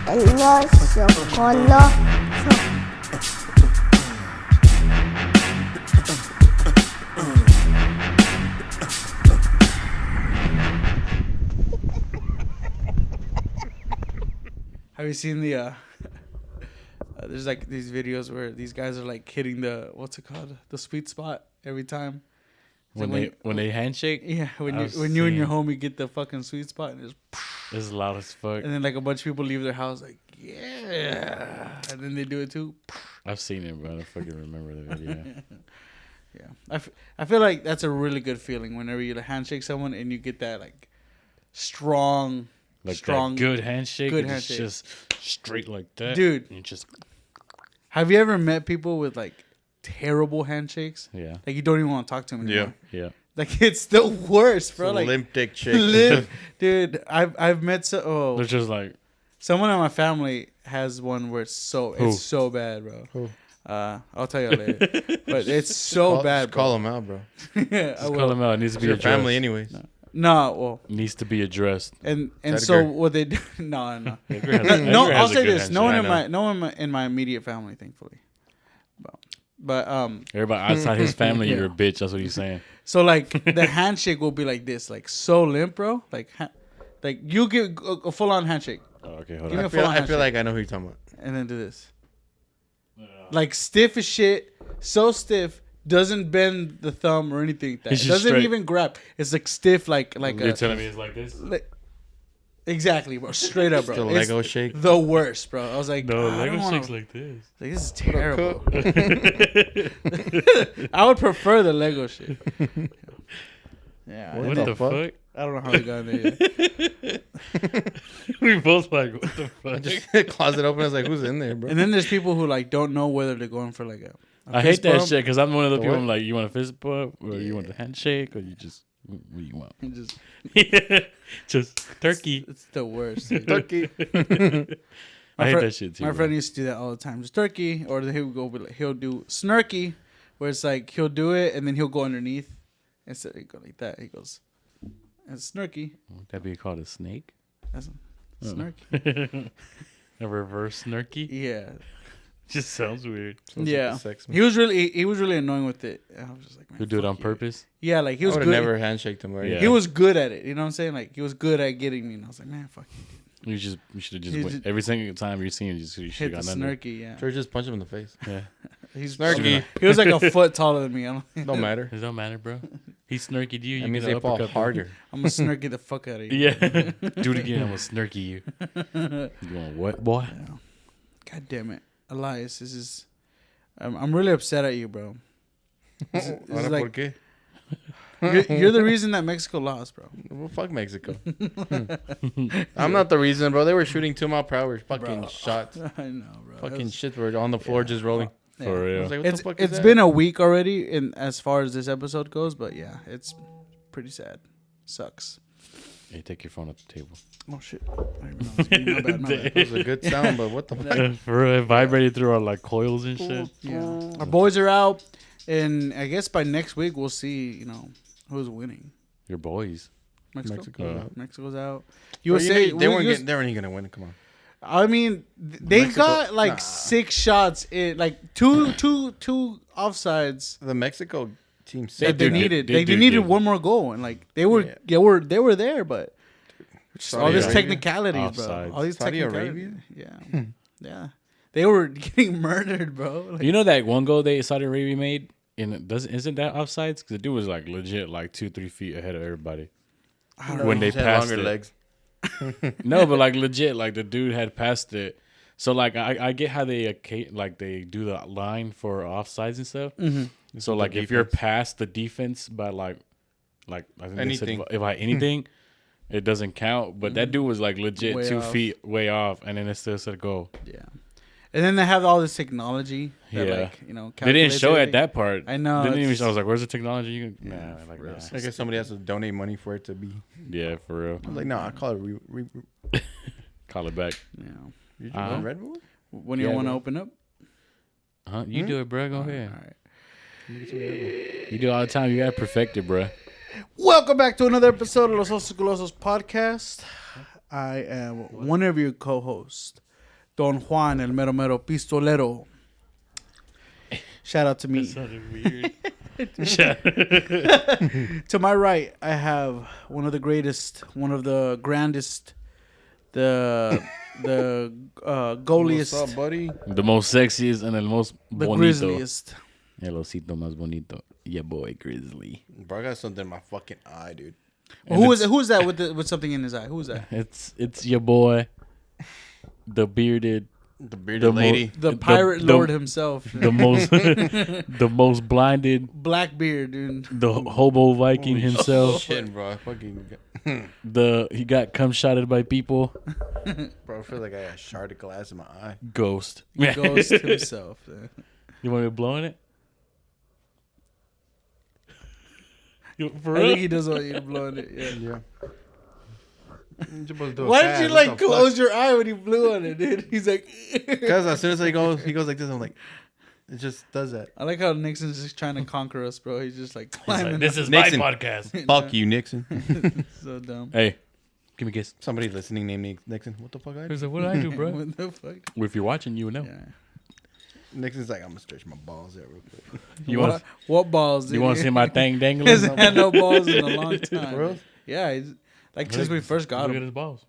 El oso coloso. Have you seen the there's like these videos where these guys are like hitting the what's it called, the sweet spot every time when they handshake? Yeah, when you and your homie get the fucking sweet spot and it's loud as fuck. And then like a bunch of people leave their house like yeah, and then they do it too. I've seen it, but I don't fucking remember the video. Yeah, I feel like that's a really good feeling whenever you handshake someone and you get that like strong. Like strong, that good handshake. Good handshake. It's just straight like that. Dude. You just... Have you ever met people with like terrible handshakes? Yeah. Like you don't even want to talk to them anymore. Yeah. Like it's the worst, bro. Like limp dick chick. Dude, I've met they're just like... Someone in my family has one where it's so bad, bro. Who? I'll tell you later. But it's so bad, bro. Call him out, bro. Yeah, just call him out. It needs to be your addressed. family anyways. No, well, needs to be addressed. And so what they do? No. No, I'll say this: no one in my immediate family, thankfully. But everybody outside his family, you're a bitch. That's what he's saying. So like the handshake will be like this, like so limp, bro. Like you give a full on handshake. Oh, okay, hold on. I feel like I know who you're talking about. And then do this, like stiff as shit, so stiff. Doesn't bend the thumb or anything. It doesn't straight. Even grab. It's like stiff, like you're telling me it's like this. Exactly, bro. Straight up, bro. The Lego shake. The worst, bro. I was like, no, Lego shake's like this. Like, this is terrible. I would prefer the Lego shake. Yeah. What the fuck? I don't know how we got in there yet. We both like, what the fuck? Just closet open. I was like, who's in there, bro? And then there's people who like don't know whether they're going for like a I hate that shit because I'm one of the people. I'm like, you want a fist bump or you want the handshake or you just what do you want? Just turkey. It's the worst. Turkey. I hate that shit too. My friend used to do that all the time. Just turkey, or he'll do snarky, where it's like he'll do it and then he'll go underneath instead of go like that. He goes, "It's snarky." Would that be called a snake? That's snarky. A reverse snarky. Yeah. Just sounds weird. Yeah, he was really annoying with it. I was just like, man, who do it on purpose? Yeah, like he was good. Never handshaked him. Right? Yeah. He was good at it. You know what I'm saying? Like he was good at getting me, and I was like, man, fuck you. You should have just went. Every single time you see him, you should hit have the gone snarky. Yeah, sure, just punch him in the face. Yeah, he's snarky. He was like a foot taller than me. Don't matter. It don't matter, bro. He's snarky to you. That means they fall harder. I'm gonna snarky the fuck out of you. Yeah, do it again. I'm gonna snarky you. You going what, boy? Yeah. God damn it, Elias. This is. I'm really upset at you, bro. This is like, you're the reason that Mexico lost, bro. Well, fuck Mexico. I'm not the reason, bro. They were shooting 2 mile per hour fucking shots. I know, bro. Fucking shit were on the floor just rolling. Yeah. For real. I was like, what the fuck is it's that? been a week already in as far as this episode goes, but yeah, it's pretty sad. Sucks. Hey, take your phone off the table. Oh shit! I didn't even know. My bad. It was a good sound, but what the fuck? For real, it vibrated through our like coils and shit. Yeah, our boys are out, and I guess by next week we'll see. Who's winning. Your boys. Mexico's out. USA. They weren't gonna win. Come on. I mean, they got like 6 shots in, like two offsides. The Mexico team that they needed. They needed one more goal, and like they were there, but all this technicalities, bro. All these technicalities. Yeah, yeah. They were getting murdered, bro. Like, you know that one goal Saudi Arabia made, and isn't that offsides? Because the dude was like legit, like 2-3 feet ahead of everybody when they passed longer it. Legs. No, but like legit, like the dude had passed it. So like I get how they do the line for offsides and stuff. Mm-hmm. So like if you're past the defense by like I think anything, they said by anything, it doesn't count. But that dude was like legit way 2 feet way off, and then it still said goal. Yeah. And then they have all this technology that they didn't show it that part. I know. They didn't even show. I was like, "Where's the technology?" Nah. I guess somebody has to donate money for it to be. Yeah, for real. I was like, no, I call it call it back. Yeah. Did you want Red Bull? When do you want to open up? You do it, bro. Go ahead. All right. You do it all the time. You gotta perfect it, bro. Welcome back to another episode of Los Osos and Ghozzt podcast. I am one of your co-hosts, Don Juan, el mero mero pistolero. Shout out to me. That sounded weird. To my right, I have one of the greatest, one of the grandest, the goaliest, What's up, buddy? The most sexiest and the most the bonito. grizzliest. El osito más bonito. Yeah, boy, Grizzly. Bro, I got something in my fucking eye, dude. Well, who is that with something in his eye? Who is that? It's your boy, the bearded, The bearded lady. The pirate lord himself. the most, the most blinded, Blackbeard, dude. the hobo Viking himself. Shit, bro. I fucking... He got cum shotted by people. Bro, I feel like I got a shard of glass in my eye. Ghost. Ghost himself. You want me blowing it? For I real? think he does want you to blow in it. Yeah. Why Why did you like close your eye when he blew on it, dude? He's like, Because as soon as he goes like this, I'm like, it just does that. I like how Nixon's just trying to conquer us, bro. He's just like He's climbing. like, this is Nixon. my podcast. Fuck you, Nixon. So dumb. Hey, give me a kiss. Somebody listening named Nixon. What the fuck? I do? He's like, what do I do, bro? What the fuck? Well, if you're watching, you would know. Yeah. Nixon's like, I'm gonna stretch my balls out real quick. You want What balls? Dude? you want to see my thing He dangling? hasn't had no balls in a long time. Bro? Yeah, he's, like since we first got Look at him, his balls.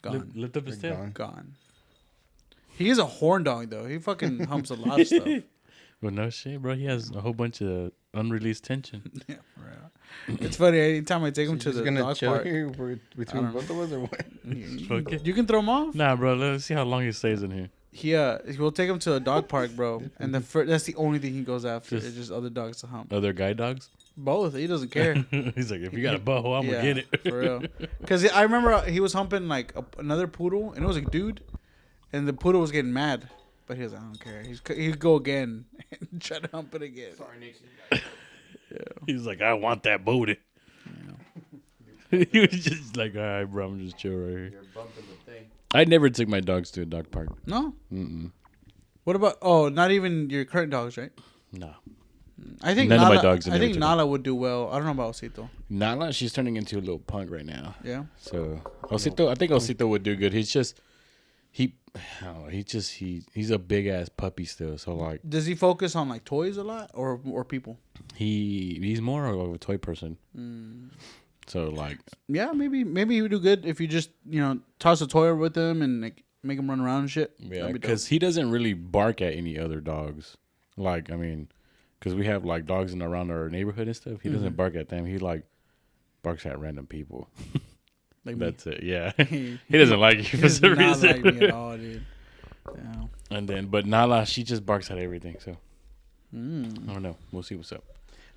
gone. Lift up his They're tail. Gone. He is a horn dog though. He fucking humps a lot of stuff. Well, no shit, bro. He has a whole bunch of unreleased tension. Yeah, bro. It's funny. Anytime I take him to Just the gonna dog chill park, here I between don't both of us or what? Fuck it. you can throw him off. Nah, bro. Let's see how long he stays in here. We'll take him to a dog park, bro, and that's the only thing he goes after. Just- It's just other dogs to hump. Other guide dogs. Both. He doesn't care. He's like, if you got a butthole, I'm gonna get it. for real. Because I remember he was humping like another poodle, and it was a dude, and the poodle was getting mad, but he was like, I don't care. He'd go again and try to hump it again. Sorry, Nixon. Yeah. He's like, I want that booty. He was just like, all right, bro, I'm just chill right here. You're bumping the thing. I never took my dogs to a dog park. No. Mm-mm. What about? Oh, not even your current dogs, right? No. I think None of Nala, my dogs. I think Nala would do well. I don't know about Osito. Nala, she's turning into a little punk right now. Yeah. So Osito, I think Osito would do good. He's just he's a big ass puppy still. So like, Does he focus on like toys a lot or people? he's more of a toy person. So like, Yeah, maybe he would do good if you just toss a toy with him and like make him run around and shit. yeah, That'd be dope. because he doesn't really bark at any other dogs. Like, I mean, because we have like dogs around our neighborhood and stuff. He doesn't bark at them. He like barks at random people. Like me. That's it. Yeah, he doesn't like you He for does some not reason. like me at all, dude. Yeah. But Nala, she just barks at everything. So I don't know. We'll see what's up.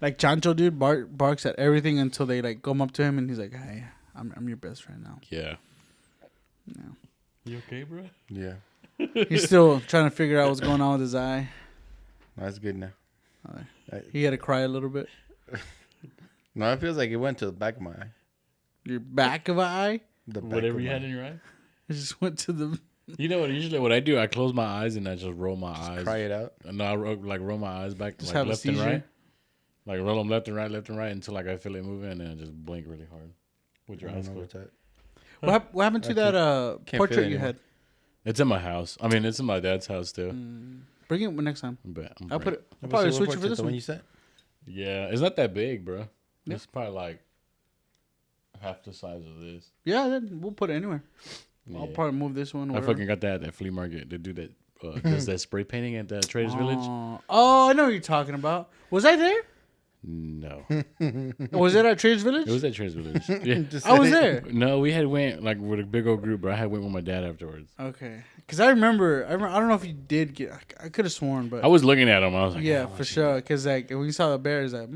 Like Chancho, dude, barks at everything until they like come up to him and he's like, "Hey, I'm your best friend now." Yeah. Yeah. You okay, bro? Yeah. He's still trying to figure out what's going on with his eye. That's good now. He had to cry a little bit. No, it feels like it went to the back of my eye. Your back of an eye? The back Whatever of you my had eye. in your eye. It just went to the. You know what? Usually, what I do, I close my eyes and I just roll my eyes. Cry it out. And I roll my eyes back, Just like have a left and seizure? right. Like roll them left and right until like I feel it moving, and then I just blink really hard with your I don't eyes know closed. what's that. What happened to I that can't feel portrait it you anymore. had? It's in my house. I mean, it's in my dad's house still. Bring it next time. But I'll put it. I'll probably switch it for this the one. you said? Yeah, it's not that big, bro. Yeah. It's probably like half the size of this. Yeah, then we'll put it anywhere. I'll Yeah. probably move this one. I fucking got that at that flea market. They do that. Does that spray painting at the Traders Village? Oh, I know what you're talking about. Was I there? No, Was it at Traders Village? it was at Traders Village. Yeah. I was there. No, we had went like with a big old group, but I had went with my dad afterwards. Okay, because I remember. I don't know if you did get. I could have sworn, but I was looking at him. I was like, yeah, "Oh, for sure. Because like when you saw the bear, it's like,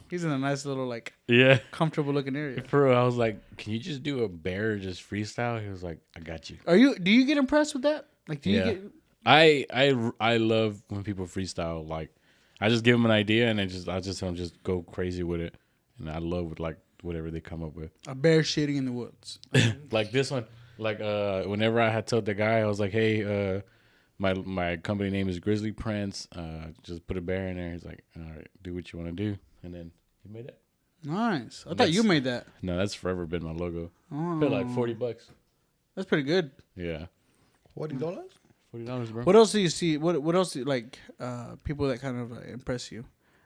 he's in a nice little like yeah." comfortable looking area. For real, I was like, "Can you just do a bear just freestyle?" He was like, "I got you." Do you get impressed with that? Like, do you get? I love when people freestyle. Like, I just give them an idea and I just tell them just go crazy with it, and I love with like whatever they come up with. A bear shitting in the woods. Like this one, like whenever I had told the guy, I was like, "Hey, my company name is Grizzly Prints. Just put a bear in there. He's like, all right, do what you want to do, and then he made it. Nice. I thought you made that. No, that's forever been my logo. Oh. Paid like $40. That's pretty good. Yeah. $40? $40, bro. What else do you see? What else do you like? People that kind of impress you.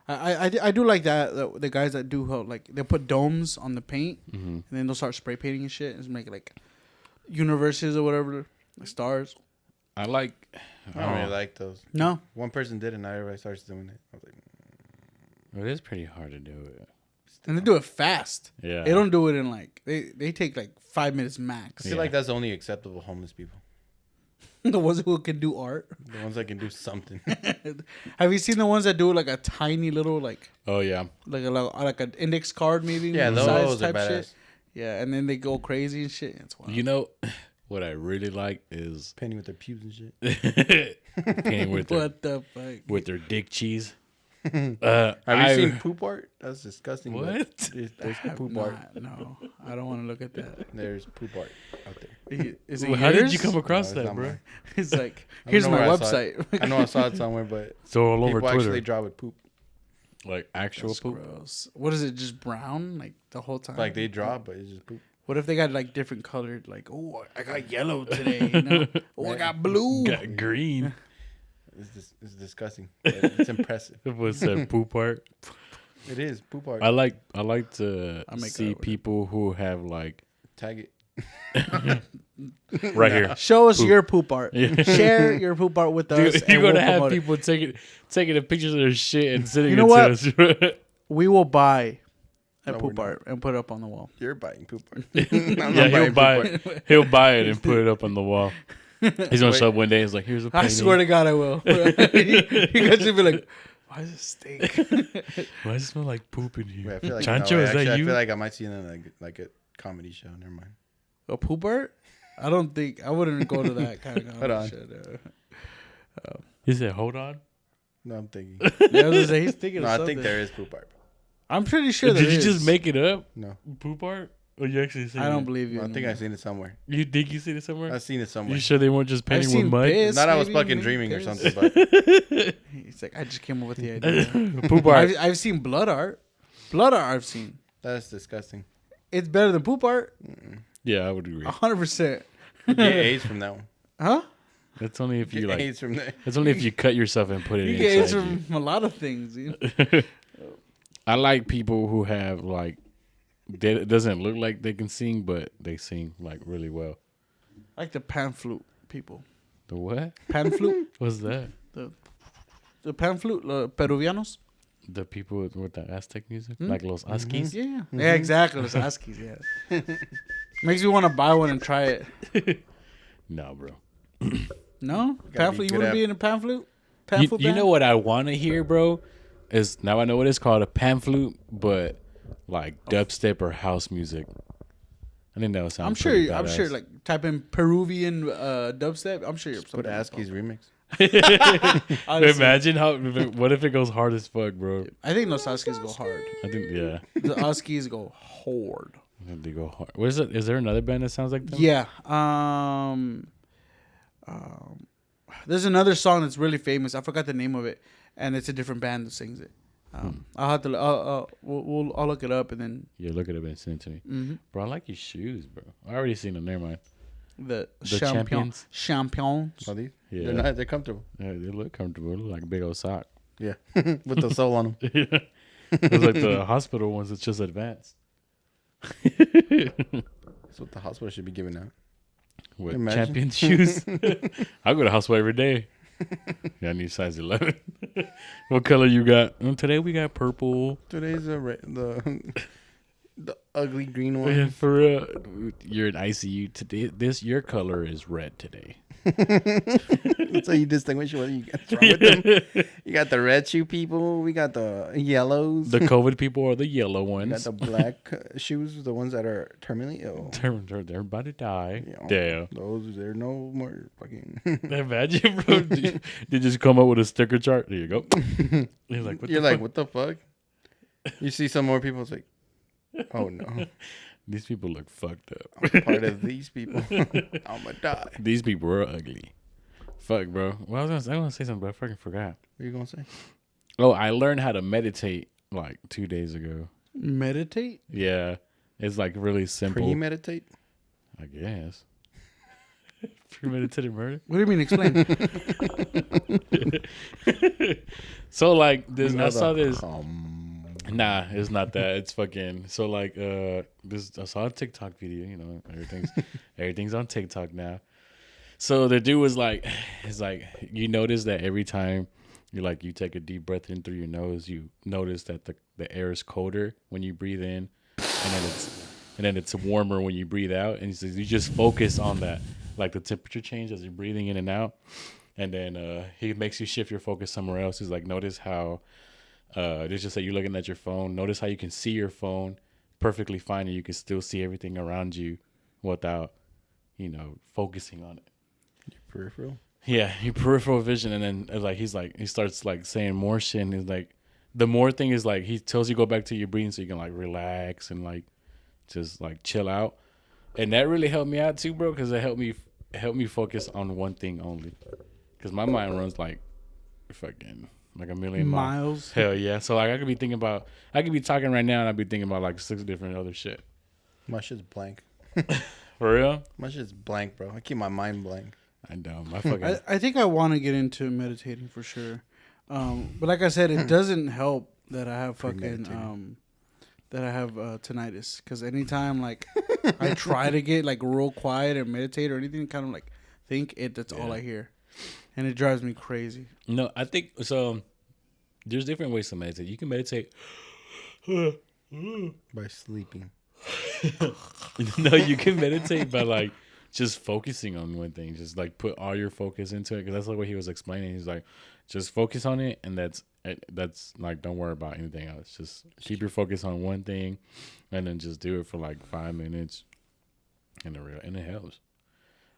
I do like that. The guys that do like they put domes on the paint, and then they'll start spray painting and shit, and make like universes or whatever, like stars. I like. I don't really like those. No, one person did it, now everybody starts doing it. I was like, it is pretty hard to do it. and they do it fast. Yeah. They don't do it in like they take like 5 minutes max. I feel like that's only acceptable homeless people. The ones who can do art. The ones that can do something. Have you seen the ones that do like a tiny little like? Oh yeah. Like an index card maybe. Yeah, those are badass. Shit. Yeah, and then they go crazy and shit. It's wild. You know, what I really like is Painting with their pubes and shit. painting with what the fuck? with their dick cheese. Have you seen poop art? That's disgusting. What? There's poop art. No, I don't want to look at that. There's poop art out there. Is it Well, how did yours? you come across No, it's that, not bro? mine. It's like, I don't here's know my where I saw website. it. I know I saw it somewhere, but So all over people Twitter, actually draw with poop. like actual That's poop. gross. What is it? Just brown, like the whole time? Like they draw, but it's just poop. What if they got like different colored? Like, oh, I got yellow today. You know? Oh, I got blue. Got green. It's disgusting. But it's impressive. What's that poop art? It is poop art. I like to I make see art with people who have like Tag it. right here. Show us Poop. your poop art. Yeah. Share your poop art with us. Dude, and you're gonna we'll have promote it. people taking the pictures of their shit and sending You know it what? to us. We will buy a No, poop we're not. art and put it up on the wall. You're buying poop art. Yeah, he'll buy it. He'll buy it and put it up on the wall. He's gonna show up one day. He's like, "Here's a painting." I swear to God, I will. You guys will be like, "Why does it stink?" Why does it smell like poop in here? Wait, I feel like Chancho, no, is actually, that you? I feel like I might see it in like a comedy show. Never mind. A poop art? I don't think I wouldn't go to that kind of Hold on. shit. He said, "Hold on." No, I'm thinking. Yeah, I was gonna say, he's thinking No, of I something. think there is poop art. I'm pretty sure Did there you is. just make it up? No, Poop art? Or you actually seen I don't it? believe you. I think anymore. I've seen it somewhere. You think you seen it somewhere? I've seen it somewhere. You sure they weren't just I've painting seen with mud? piss, Not I was maybe, fucking maybe dreaming or piss. something, but He's like, I just came up with the idea. Poop art. I've seen blood art. Blood art I've seen. that's disgusting. It's better than poop art. Yeah, I would agree. 100%. You get AIDS from that one. Huh? That's only if You you get like. AIDS from that. That's only if you cut yourself and put it You get AIDS inside you. from a lot of things. You know? I like people who have like. It doesn't look like they can sing, but they sing like really well. I like the pan flute people. The what? Pan flute? What's that? The pan flute, Peruvianos? The people with the Aztec music, like Los Askis. Yeah. Yeah, exactly. Los Askis, yeah. Makes me want to buy one and try it. No, bro. No? Gotta Pan be flute? You good wouldn't at- be in a pan flute? Pan You flute know band? what I want to hear, bro? Is now I know what it's called, a pan flute, but like dubstep or house music. I think that would sound. I'm pretty sure, badass. like, type in Peruvian dubstep. I'm sure you're Put Askey's remix. Honestly, Imagine how. What if it goes hard as fuck, bro? I think Los Askis go hard. I think yeah, The Askis go hard. I think they go hard. What is it? Is there another band that sounds like that? Yeah. There's another song that's really famous. I forgot the name of it, and it's a different band that sings it. I'll have to. I'll look it up and then. Yeah, look it up and send it to me, bro. I like your shoes, bro. I already seen them. Never mind. The Champions? Champions. Are these? Yeah, They're comfortable. yeah, they look comfortable. They look like a big old sock. Yeah, with the sole on them. Yeah, it's like the hospital ones. It's just advanced. That's what the hospital should be giving out. With Imagine. champion shoes. I go to hospital every day. Yeah, I need size 11. What color you got? Today we got purple. Today's the ugly green one. Yeah, for real. You're in ICU today. Your color is red today. That's how you distinguish what you got wrong with them. You got the red shoe people. We got the yellows. The COVID people are the yellow We got ones. the black shoes, the ones that are terminally ill. They're about to die. Yeah. Damn. Those, they're no more fucking. Imagine, bro. They just come up with a sticker chart. There you go. You're like, what You're the like, fuck? what the fuck? You see some more people, it's like, oh no, These people look fucked up. I'm part of these people. I'm gonna die. These people are ugly. Fuck, bro. Well, I was gonna say something, but I fucking forgot. What are you gonna say? Oh, I learned how to meditate like 2 days ago. Meditate? Yeah, it's like really simple. Premeditate? I guess. Premeditated murder. What do you mean? Explain. So like this, I saw this. Nah, it's not that. It's fucking. So like this. I saw a TikTok video. You know, everything's on TikTok now. So the dude was like, it's like you notice that every time you take a deep breath in through your nose, you notice that the air is colder when you breathe in, and then it's warmer when you breathe out. And he says you just focus on that, like the temperature change as you're breathing in and out. And then he makes you shift your focus somewhere else. He's like, notice how it's just that you're looking at your phone. Notice how you can see your phone perfectly fine, and you can still see everything around you without, focusing on it. Your peripheral? Yeah, your peripheral vision. And then he starts like saying more shit. And he's like, the more thing is like, he tells you go back to your breathing so you can like relax and like just like chill out. And that really helped me out too, bro, because it helped me focus on one thing only. Because my mind runs like fucking like a million miles. Hell yeah. So like I could be talking right now and I'd be thinking about like 6 different other shit. My shit's blank. For real? My shit's blank, bro. I keep my mind blank. I know. I think I want to get into meditating for sure. But like I said, it doesn't help that I have tinnitus. Because anytime like I try to get like real quiet and meditate or anything, kind of like that's all I hear. And it drives me crazy. No, I think so. There's different ways to meditate. You can meditate by sleeping. No, you can meditate by like just focusing on one thing. Just like put all your focus into it. Because that's like what he was explaining. He's like, just focus on it, and that's like, don't worry about anything else. Just keep your focus on one thing, and then just do it for like 5 minutes, and it helps.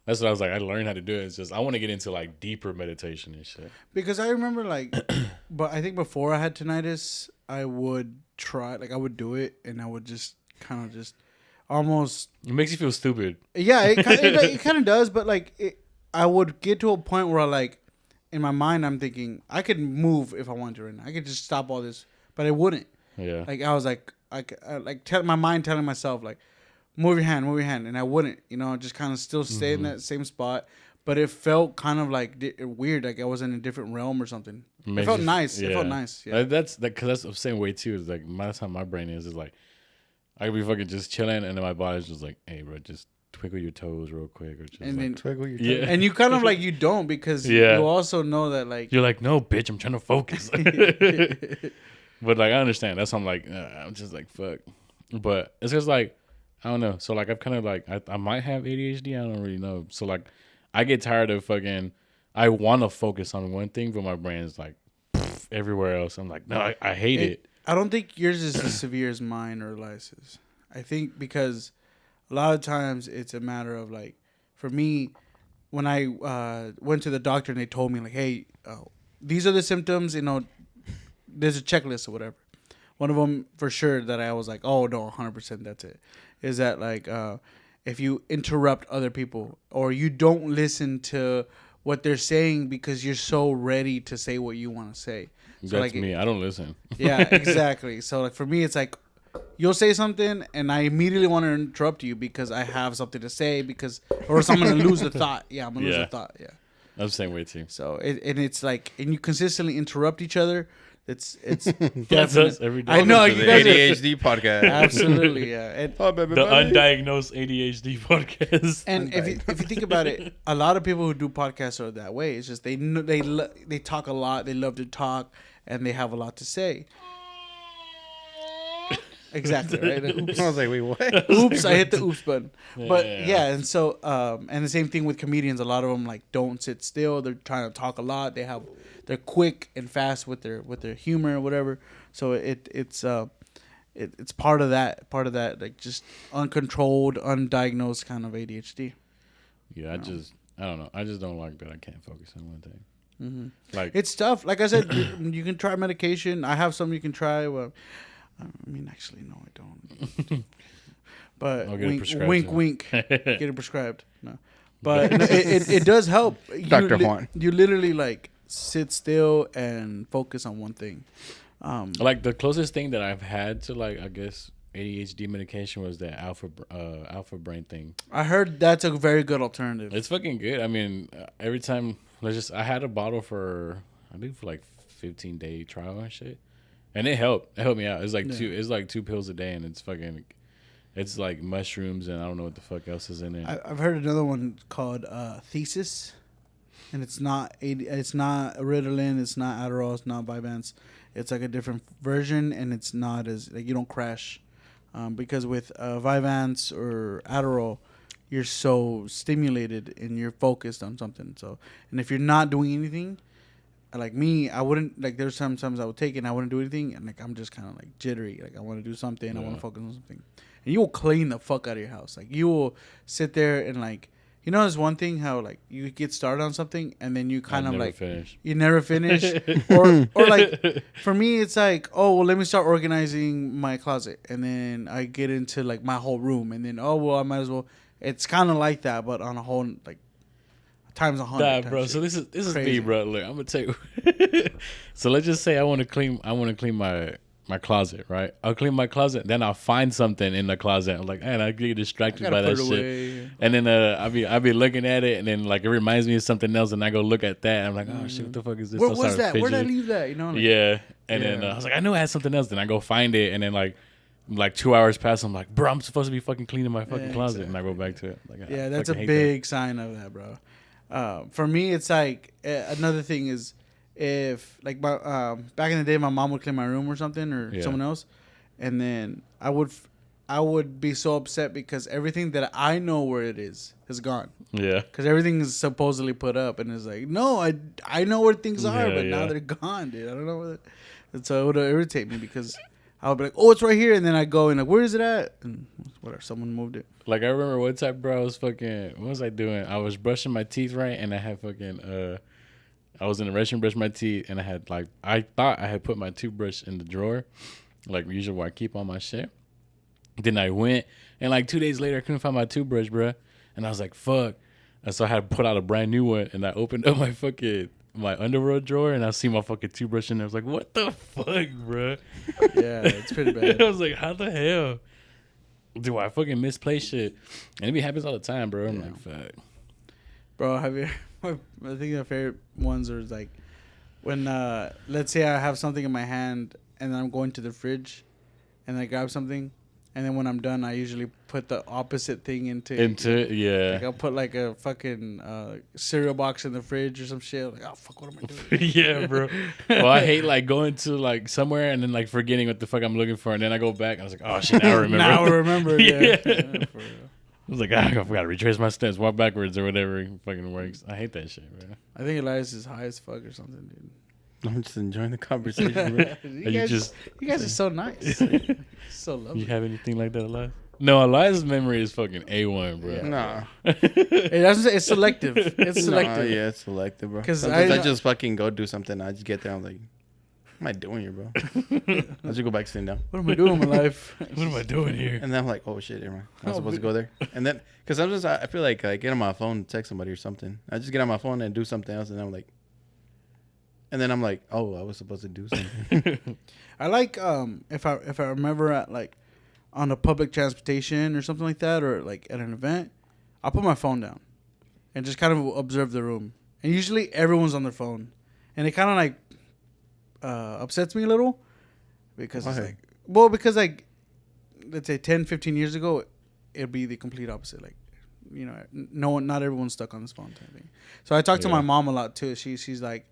That's what I was like. I learned how to do it. It's just I want to get into like deeper meditation and shit. Because I remember like, but I think before I had tinnitus, I would try, like I would do it, and I would just kind of just almost. It makes you feel stupid. Yeah, it kind of does. But like, I would get to a point where like, in my mind, I'm thinking I could move if I wanted to right now. I could just stop all this, but I wouldn't. Yeah. Like I was like, my mind telling myself like, move your hand, and I wouldn't, just kind of still stay in that same spot. But it felt kind of like weird, like I was in a different realm or something. It felt nice. Yeah. It felt nice. Yeah. That's the same way too. It's like that's how my brain is. It's like I could be fucking just chilling, and then my body's just like, hey, bro, just twinkle your toes real quick, or just twinkle your toes. Yeah. And you kind of like you don't because you also know that like you're like, no, bitch, I'm trying to focus. But like I understand. That's why I'm like, I'm just like fuck. But it's just like. I don't know. So, like, I've kind of, like, I might have ADHD. I don't really know. So, like, I get tired of fucking, I want to focus on one thing, but my brain is, like, everywhere else. I'm like, no, I hate it. I don't think yours is as severe as mine or Elias's. I think because a lot of times it's a matter of, like, for me, when I went to the doctor and they told me, like, hey, these are the symptoms, there's a checklist or whatever. One of them for sure that I was like, oh, no, 100% that's it. Is that like if you interrupt other people or you don't listen to what they're saying because you're so ready to say what you want to say. So that's like, me. I don't listen. Yeah, exactly. So like for me, it's like you'll say something and I immediately want to interrupt you because I have something to say or I'm going to lose the thought. Yeah, I'm going to lose the thought. Yeah. I'm the same way too. So it's like, and you consistently interrupt each other. It's that's us every day. I know you guys ADHD podcast. Absolutely, yeah. The undiagnosed ADHD podcast. And if you think about it, a lot of people who do podcasts are that way. It's just they talk a lot. They love to talk, and they have a lot to say. Exactly right. Oops. I was like, wait, what? Oops! I hit the oops button. But and so and the same thing with comedians. A lot of them like don't sit still. They're trying to talk a lot. They're quick and fast with their humor or whatever. So it's part of that like just uncontrolled, undiagnosed kind of ADHD. Yeah, I don't know. I just don't like that I can't focus on one thing. Mm-hmm. Like it's tough. Like I said, you can try medication. I have some you can try. Well, I mean, actually, no, I don't. But wink, wink. Get it prescribed. No, But it does help. Dr. Juan. You literally like sit still and focus on one thing. Like the closest thing that I've had to like, I guess, ADHD medication was that alpha brain thing. I heard that's a very good alternative. It's fucking good. I mean, every time I had a bottle for I think for like 15-day trial and shit, and it helped. It helped me out. It's like two pills a day, and it's like mushrooms and I don't know what the fuck else is in it. I've heard another one called Thesis, and it's not Ritalin, it's not Adderall, it's not Vyvanse. It's like a different version, and it's not as like you don't crash. Because with Vyvanse or Adderall, you're so stimulated and you're focused on something. So, and if you're not doing anything, like me, I wouldn't like. There's sometimes I would take it and I wouldn't do anything, and like I'm just kind of like jittery. Like I want to do something, I want to focus on something, and you will clean the fuck out of your house. Like you will sit there and like. You know, there's one thing how like you get started on something and then you kind of like finish. You never finish, or like for me it's like, oh well, let me start organizing my closet, and then I get into like my whole room, and then oh well, I might as well. It's kind of like that, but on a whole like times 100. Nah, bro. So this is me, bro. Look, I'm gonna tell you. So let's just say I want to clean my closet, right? I'll clean my closet, then I'll find something in the closet. I'm like, man, I get distracted by that shit. Away. And then I'll be looking at it, and then like it reminds me of something else, and I go look at that. And I'm like, oh shit, what the fuck is this? Where was that? Where did I leave that? You know? Like, yeah. And then I was like, I know I had something else. Then I go find it, and then like 2 hours pass. I'm like, bro, I'm supposed to be fucking cleaning my fucking closet, and I go back to it. Like, yeah, that's a big sign of that, bro. For me, it's like another thing is. If like my back in the day, my mom would clean my room or something, or someone else, and then I would be so upset because everything that I know where it is gone. Yeah. Because everything is supposedly put up, and it's like, no, I know where things are, but now they're gone, dude. I don't know where. And so it would irritate me because I would be like, oh, it's right here, and then I go and like, where is it at? And whatever, someone moved it. Like I remember one time, bro, I was fucking. What was I doing? I was brushing my teeth, right, and I had fucking I was in the restroom brushing my teeth, and I had like I thought I had put my toothbrush in the drawer, like usually where I keep all my shit. Then I went, and like 2 days later, I couldn't find my toothbrush, bro. And I was like, fuck. And so I had to put out a brand new one, and I opened up my underwear drawer, and I see my fucking toothbrush in there. I was like, what the fuck, bro? Yeah, it's pretty bad. I was like, how the hell do I fucking misplace shit? And it happens all the time, bro. I'm like, fuck. Bro, have you? I think the favorite ones are like when let's say I have something in my hand and then I'm going to the fridge and I grab something, and then when I'm done I usually put the opposite thing into yeah. Like I'll put like a fucking cereal box in the fridge or some shit. Like, oh fuck, what am I doing? Yeah, bro. Well, I hate like going to like somewhere and then like forgetting what the fuck I'm looking for, and then I go back and I was like, oh shit, now I remember. Now I remember. Yeah. For real. I was like, I gotta retrace my steps, walk backwards or whatever fucking works. I hate that shit, bro. I think Elias is high as fuck or something, dude. I'm just enjoying the conversation, bro. you guys are so nice. So lovely. You have anything like that, Elias? No, Elias' memory is fucking A1, bro. Yeah. Nah. It's selective. It's selective. Nah, yeah, it's selective, bro. Because I just fucking go do something. I just get there. I'm like, what am I doing here, bro? I just go back sitting down. What am I doing in my life? What am I doing here? And then I'm like, oh shit, am I supposed to go there? And then, because I feel like I get on my phone, text somebody or something. I just get on my phone and do something else, and I'm like, oh, I was supposed to do something. I like if I remember at like on a public transportation or something like that, or like at an event, I'll put my phone down and just kind of observe the room. And usually everyone's on their phone, and it kind of like upsets me a little because it's like, well, because like let's say 10, 15 years ago, it'd be the complete opposite. Like, you know, not everyone's stuck on this phone type thing. So I talk to my mom a lot too. She's like,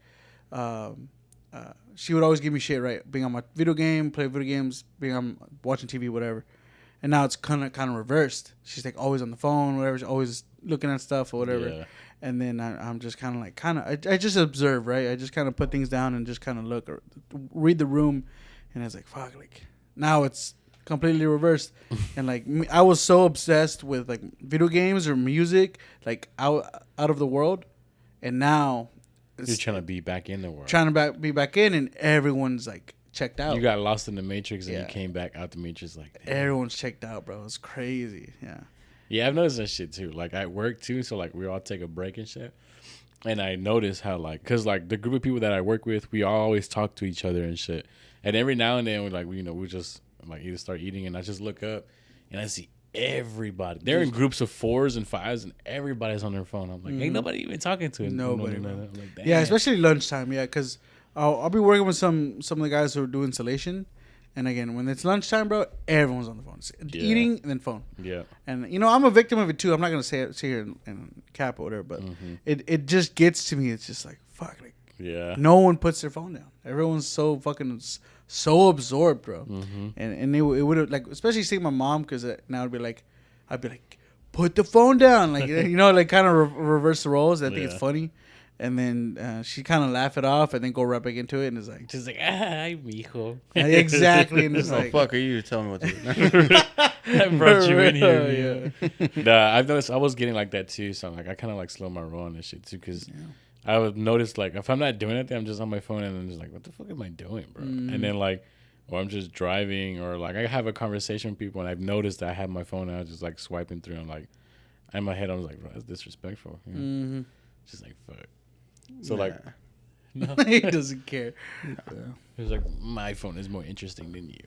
she would always give me shit, right? Being on my video game, play video games, being on watching TV, whatever. And now it's kind of reversed. She's like always on the phone, whatever. She's always looking at stuff or whatever. Yeah. And then I'm just kind of like, I just observe, right? I just kind of put things down and just kind of look or read the room. And it's like, fuck, like now it's completely reversed. And like I was so obsessed with like video games or music, like out of the world. And now you're trying to be back in the world. Trying to be back in, and everyone's like checked out. You got lost in the Matrix and you came back out the Matrix like, damn. Everyone's checked out, bro. It's crazy. Yeah. Yeah, I've noticed that shit too. Like at work too, so like we all take a break and shit. And I notice how like, cause like the group of people that I work with, we always talk to each other and shit. And every now and then we like, we just like either start eating and I just look up and I see everybody. They're in groups of 4s and 5s and everybody's on their phone. I'm like, ain't nobody even talking to it. Nobody. Like, yeah, especially lunchtime. Yeah, cause I'll be working with some of the guys who do installation. And again, when it's lunchtime, bro, everyone's on the phone. Eating and then phone. Yeah. And, I'm a victim of it, too. I'm not going to sit here and cap or whatever, but it just gets to me. It's just like, fuck. Like, no one puts their phone down. Everyone's so fucking so absorbed, bro. And it would have, like, especially seeing my mom, because now I'd be like, put the phone down. Like, like kind of reverse the roles. I think it's funny. And then she kind of laugh it off and then go right back into it and it's like... She's like, ay, mijo. Exactly. And it's like... fuck are you telling me what to do? I brought you in here. Yeah. Nah, I've noticed I was getting like that too. So like I kind of like slow my roll on this shit too. Because I would notice like if I'm not doing anything, I'm just on my phone and I'm just like, what the fuck am I doing, bro? And then like... Or I'm just driving or like I have a conversation with people and I've noticed that I have my phone out just like swiping through and like... In my head, I was like, bro, that's disrespectful. Just like, fuck. So like, no. He doesn't care. No. He was like, my phone is more interesting than you.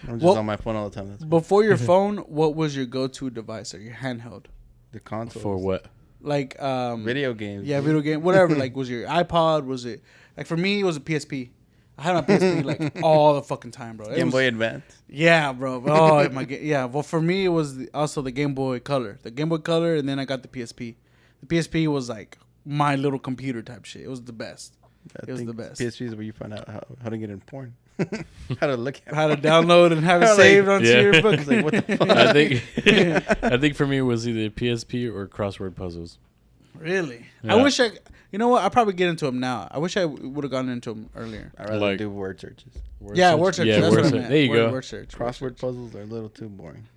I'm just on my phone all the time. That's before your phone, what was your go-to device or your handheld? The console. For what? Like video games. Yeah, video game. Whatever. Like, was your iPod? Was it like for me? It was a PSP. I had my PSP like all the fucking time, bro. Game Boy Advance. Yeah, bro. Oh my. Yeah. Well, for me, it was also the Game Boy Color. The Game Boy Color, and then I got the PSP. The PSP was like my little computer type shit. It was the best. It was the best. PSP is where you find out how to get in porn. How to look at how to download and have it saved onto your book. Like, what the fuck? I think for me it was either PSP or crossword puzzles. Really? Yeah. I wish you know what? I'll probably get into them now. I wish I would have gotten into them earlier. I'd rather do word searches. Word searches. Yeah, that's word what I meant. There you go. Word search. Crossword puzzles are a little too boring.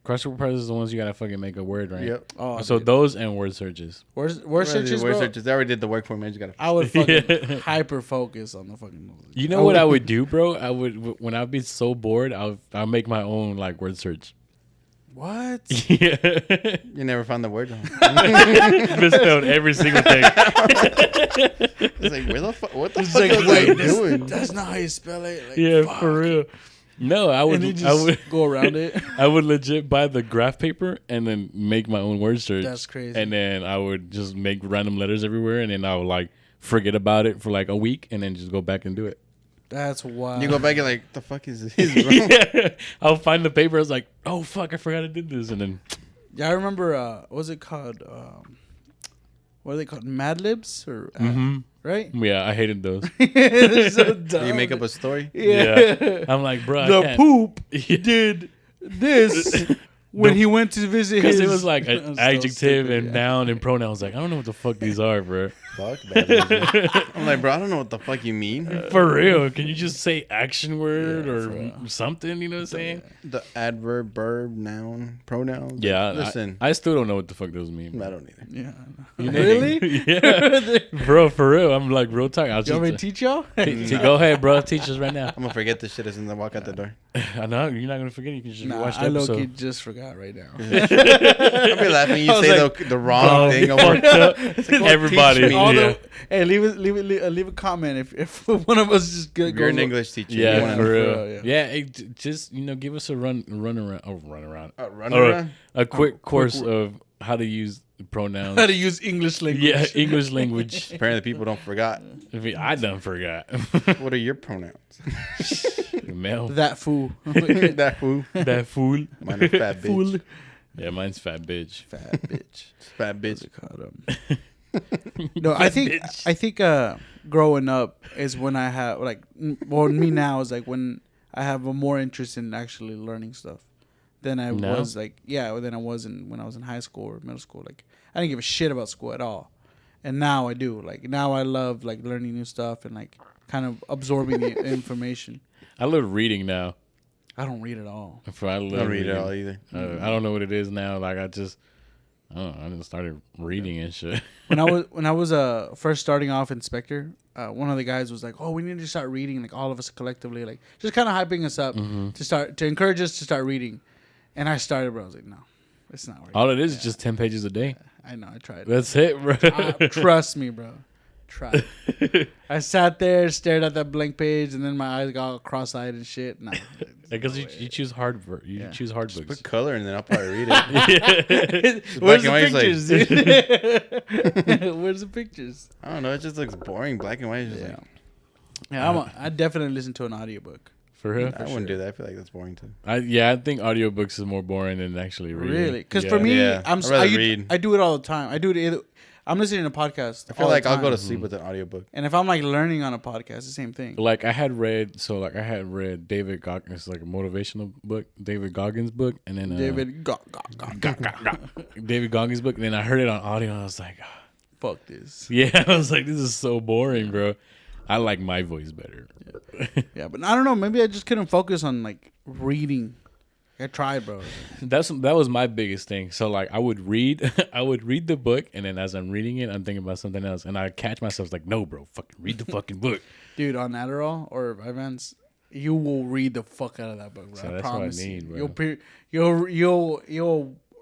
Crossword puzzles are the ones you gotta fucking make a word, right? Yep. Oh, so those and word searches. Word searches, Word bro? searches. They already did the work for me. I just gotta. I would fucking hyper focus on the fucking. You know what I would do, bro? I would when I'd be so bored, I'll make my own like word search. What? Yeah. You never found the word. Misspelled every single thing. It's like where the fuck? What the it's fuck like, was I doing? That's not how you spell it. Like, yeah, fuck. for real. No, I would. Just I would go around it. I would legit buy the graph paper and then make my own word search. That's crazy. And then I would just make random letters everywhere, and then I would like forget about it for like a week, and then just go back and do it. That's wild. You go back and like, the fuck is this? Yeah. I'll find the paper. I was like, oh fuck, I forgot I did this, and then. Yeah, I remember. What was it called? What are they called? Mad Libs or right? Yeah, I hated those. So dumb. You make up a story. Yeah. I'm like, bro, the poop did this when he went to visit his. Because it was like an adjective and noun and pronoun. I was like, I don't know what the fuck these are, bro. Fuck that. I'm like, bro, I don't know what the fuck you mean. For real. Can you just say action word or something? You know what I'm saying? The adverb, verb, noun, pronoun. Yeah. Listen. I still don't know what the fuck those mean. I don't either. Yeah. Really? Yeah. Bro, for real. I'm like, real talk. You want me to teach y'all? Go ahead, bro. Teach us right now. I'm going to forget this shit as soon as I walk out the door. I know. You're not going to forget. You can just watch the I episode. low-key just forgot right now. I'll be laughing. You say like, the wrong thing. Like, everybody. Hey, leave a comment if one of us just goes. You're an English teacher. Yeah, for real. Yeah, just give us a run around. A quick course of how to use pronouns. How to use English language. Yeah, English language. Apparently, people don't forgot. I done forgot. What are your pronouns? Male. That fool. That fool. That fool. Mine is fat bitch. Fool. Yeah, mine's fat bitch. Fat bitch. Fat bitch. No, I think growing up is when I have me now is like when I have a more interest in actually learning stuff than I was when I was in high school or middle school. Like I didn't give a shit about school at all, and now I do. Like now I love like learning new stuff and like kind of absorbing the information. I love reading now. I don't read at all. I don't read at all either. I don't know what it is now. Like I just started reading and shit. When I was first starting off inspector, one of the guys was like, "Oh, we need to start reading." Like all of us collectively, like just kind of hyping us up to encourage us to start reading. And I started, bro. I was like, "No, It's not working. All it is just 10 pages a day. I know. I tried. That's it, bro. Trust me, bro. Try. I sat there, stared at that blank page, and then my eyes got cross-eyed and shit. Nah. Because you choose hard. You choose hard books. Put color, and then I'll probably read it. Where's the pictures, dude? Where's the pictures? I don't know. It just looks boring. Black and white is just I definitely listen to an audiobook. For real? I wouldn't do that. I feel like that's boring too. I think audiobooks is more boring than actually reading. Really? Because for me, read. I do it all the time. I do it either. I'm listening to podcasts. I feel like I'll go to sleep with an audiobook. And if I'm like learning on a podcast, the same thing. Like I had read David Goggins, like a motivational book, David Goggins book, and then David Goggins book, and then I heard it on audio, and I was like, fuck this. Yeah, I was like, this is so boring, bro. I like my voice better. Yeah, but I don't know. Maybe I just couldn't focus on like reading. I tried, bro. That was my biggest thing. So like I would read the book, and then as I'm reading it, I'm thinking about something else, and I catch myself like, no, bro, fucking read the fucking book. Dude, on Adderall or Vyvanse, you will read the fuck out of that book, bro. So I that's promise what I need, bro.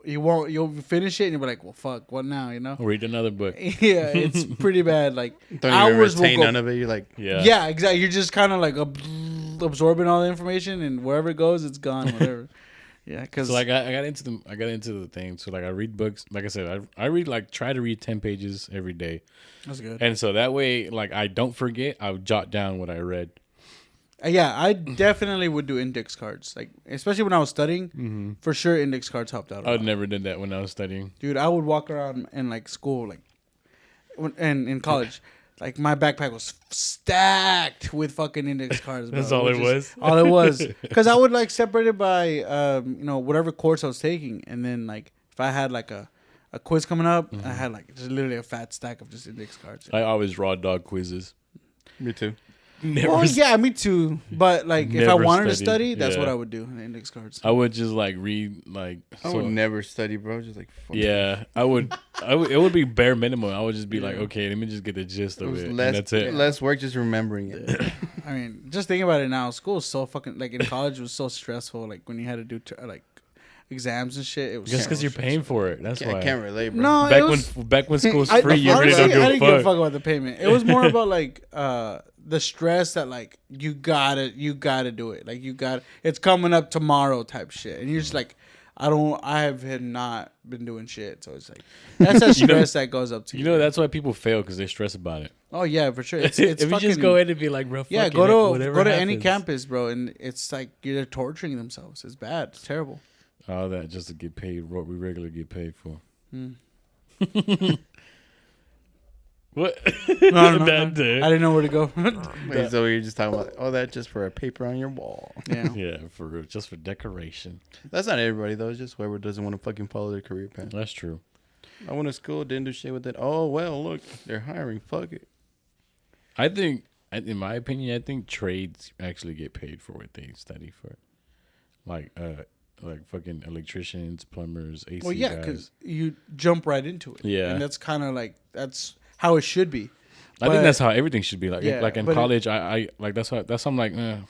You'll finish it and you'll be like, well, fuck, what now? You know? Read another book. Yeah, it's pretty bad. Like don't hours even retain none of it. You're like, yeah, exactly. You're just kind of like absorbing all the information, and wherever it goes, it's gone. Whatever. Yeah, because so like I got into the thing. So like I read books. Like I said, I read try to read 10 pages every day. That's good. And so that way, like I don't forget. I would jot down what I read. Yeah, I definitely would do index cards. Like especially when I was studying, for sure index cards helped out. I never did that when I was studying. Dude, I would walk around in like school, like, and in college. Like my backpack was stacked with fucking index cards. Bro. That's all it was. All it was, because I would like separate it by whatever course I was taking, and then like if I had like a quiz coming up, I had like just literally a fat stack of just index cards. I always raw dog quizzes. Me too. Yeah, me too. But like if I wanted to study, that's yeah. what I would do. The index cards. I would just like read like. I would never study, bro. Just like. Yeah, I would. It would be bare minimum. I would just be like, okay, let me just get the gist of it. And that's it. Less work, just remembering it. I mean, just thinking about it now. School is so fucking like in college it was so stressful. Like when you had to do like exams and shit. It was just because you're paying for it. That's why I can't relate, bro. No, back when school's free, you really don't give a fuck. I didn't give a fuck about the payment. It was more about like the stress that like you gotta do it. Like it's coming up tomorrow type shit, and you're just like, I have not been doing shit, so it's like that's a stress that goes up to you. You know that's why people fail, because they stress about it. Oh yeah, for sure. It's if fucking, you just go ahead and be like, bro, yeah, go to any campus, bro, and it's like you're torturing themselves. It's bad. It's terrible. All that just to get paid what we regularly get paid for. What? No. I didn't know where to go. So you're just talking about that just for a paper on your wall. Yeah, yeah, just for decoration. That's not everybody though. It's just whoever doesn't want to fucking follow their career path. That's true. I went to school, didn't do shit with it. Oh well, look, they're hiring. Fuck it. I think, in my opinion, I think trades actually get paid for what they study for, like fucking electricians, plumbers, AC well, yeah, because you jump right into it. Yeah, and that's kind of like that's how it should be. I think that's how everything should be. Like, like in college, I like that's how I'm like I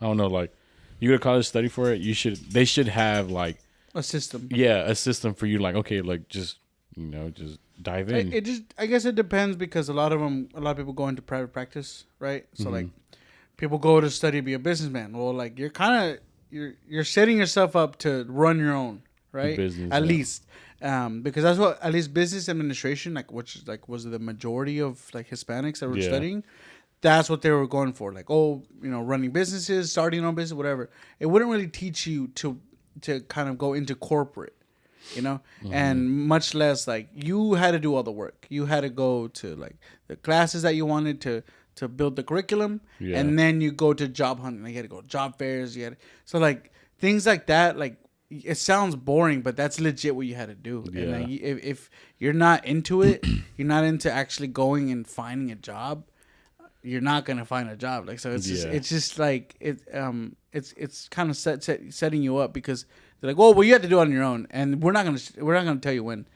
don't know, like you go to college, study for it. They should have like a system. Yeah, a system for you. Like, okay, like just dive in. I guess it depends, because a lot of people go into private practice, right? So like people go to study to be a businessman. Well, like you're setting yourself up to run your own, right? Business, at least. Because that's what at least business administration, like which like was the majority of like Hispanics that were studying, that's what they were going for. Like, running businesses, starting your own business, whatever. It wouldn't really teach you to kind of go into corporate, and much less like you had to do all the work. You had to go to like the classes that you wanted to build the curriculum, and then you go to job hunting. Like, you had to go to job fairs. So like things like that, like. It sounds boring, but that's legit what you had to do. Yeah. And like, if you're not into it, you're not into actually going and finding a job, you're not gonna find a job. Like, so it's just like it's kind of setting you up, because they're like, well, you have to do it on your own, and we're not gonna tell you when.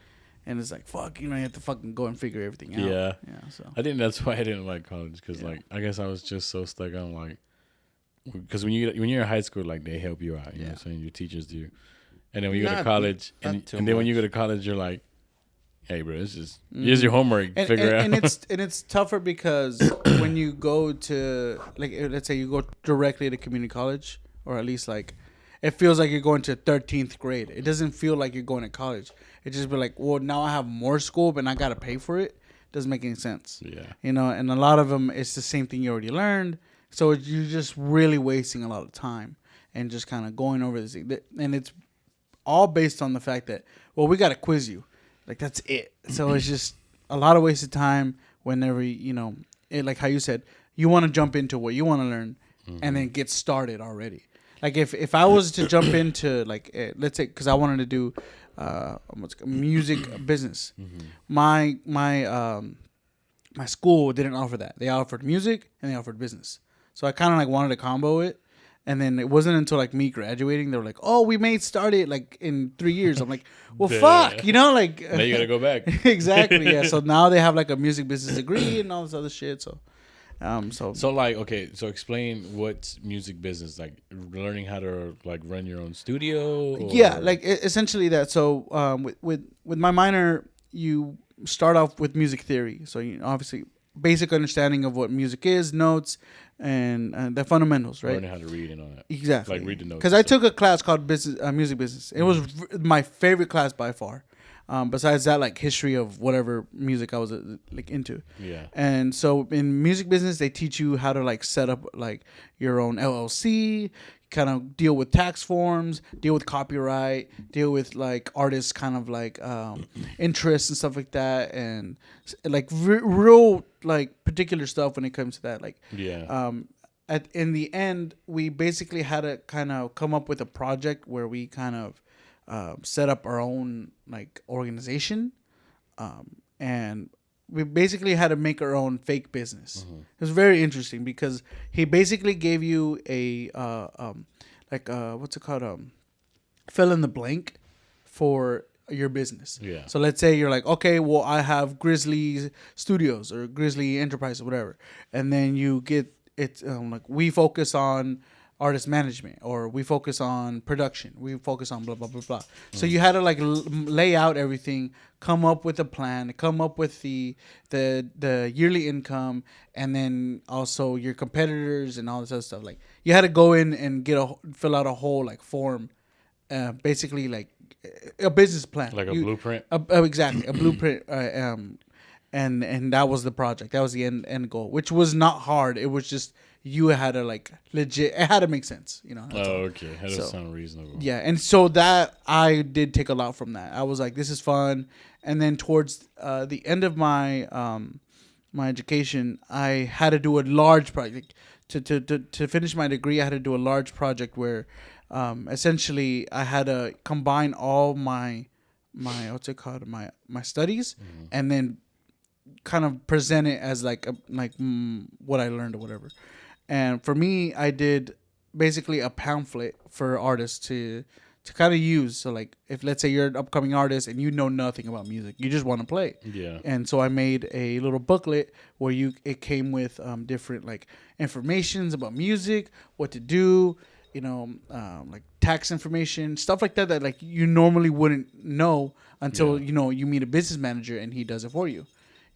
And it's like, fuck, you have to fucking go and figure everything out. Yeah. So I think that's why I didn't like college, because like I guess I was just so stuck on like. Because when you're in high school, like they help you out, you know what I'm saying? Your teachers do. And then when you go to college, and then when you go to college, you're like, hey, bro, here's your homework. Figure it out. And it's tougher because when you go to, like, let's say you go directly to community college, or at least like, it feels like you're going to 13th grade. It doesn't feel like you're going to college. It just be like, well, now I have more school, but I got to pay for it. Doesn't make any sense. Yeah. You know, and a lot of them, it's the same thing you already learned. So you're just really wasting a lot of time and just kind of going over this. And it's all based on the fact that, well, we got to quiz you. Like, that's it. So it's just a lot of wasted time whenever, you know, like how you said, you want to jump into what you want to learn and then get started already. Like, if I was to jump into, like, let's say, because I wanted to do music business. My school didn't offer that. They offered music and they offered business. So I kind of, like, wanted to combo it. And then it wasn't until, like, me graduating, they were like, oh, we may start it, like, in 3 years. I'm like, well, fuck, you know, like. Now you got to go back. Exactly, yeah. So now they have, like, a music business degree and all this other shit, so. So like, okay, so explain what's music business, like learning how to, like, run your own studio? Or? Yeah, like, essentially that. So with my minor, you start off with music theory. So you obviously basic understanding of what music is, notes, and the fundamentals, right? Learning how to read and all that. Exactly. Like read the notes. Because I took a class called music business. It was my favorite class by far. Besides that, like, history of whatever music I was like into. Yeah. And so in music business, they teach you how to, like, set up, like, your own LLC, kind of deal with tax forms, deal with copyright, deal with, like, artists kind of, like, interests and stuff like that, and like real, like, particular stuff when it comes to that. Like, yeah. In the end, we basically had to kind of come up with a project where we kind of set up our own, like, organization, and we basically had to make our own fake business. It was very interesting because he basically gave you a what's it called, fill in the blank for your business. Yeah. So let's say you're like, okay, well, I have Grizzly Studios or Grizzly Enterprise or whatever, and then you get it, like, we focus on artist management, or we focus on production, we focus on blah blah blah blah. So you had to, like, lay out everything, come up with a plan, come up with the yearly income, and then also your competitors and all this other stuff. Like, you had to go in and fill out a whole, like, form, basically like a business plan, like a blueprint. Exactly, a blueprint. And that was the project. That was the end goal, which was not hard. It was just, you had to, like, legit, it had to make sense, you know. Okay. It had to sound reasonable. Yeah, and so that, I did take a lot from that. I was like, this is fun. And then towards the end of my my education, I had to do a large project. To finish my degree, I had to do a large project where essentially I had to combine all my what's it called, my studies, and then kind of present it as like what I learned or whatever. And for me, I did basically a pamphlet for artists to kind of use. So, like, if, let's say, you're an upcoming artist and you know nothing about music, you just want to play. Yeah. And so I made a little booklet where it came with different, like, informations about music, what to do, you know, like tax information, stuff like that like you normally wouldn't know until you know, you meet a business manager and he does it for you.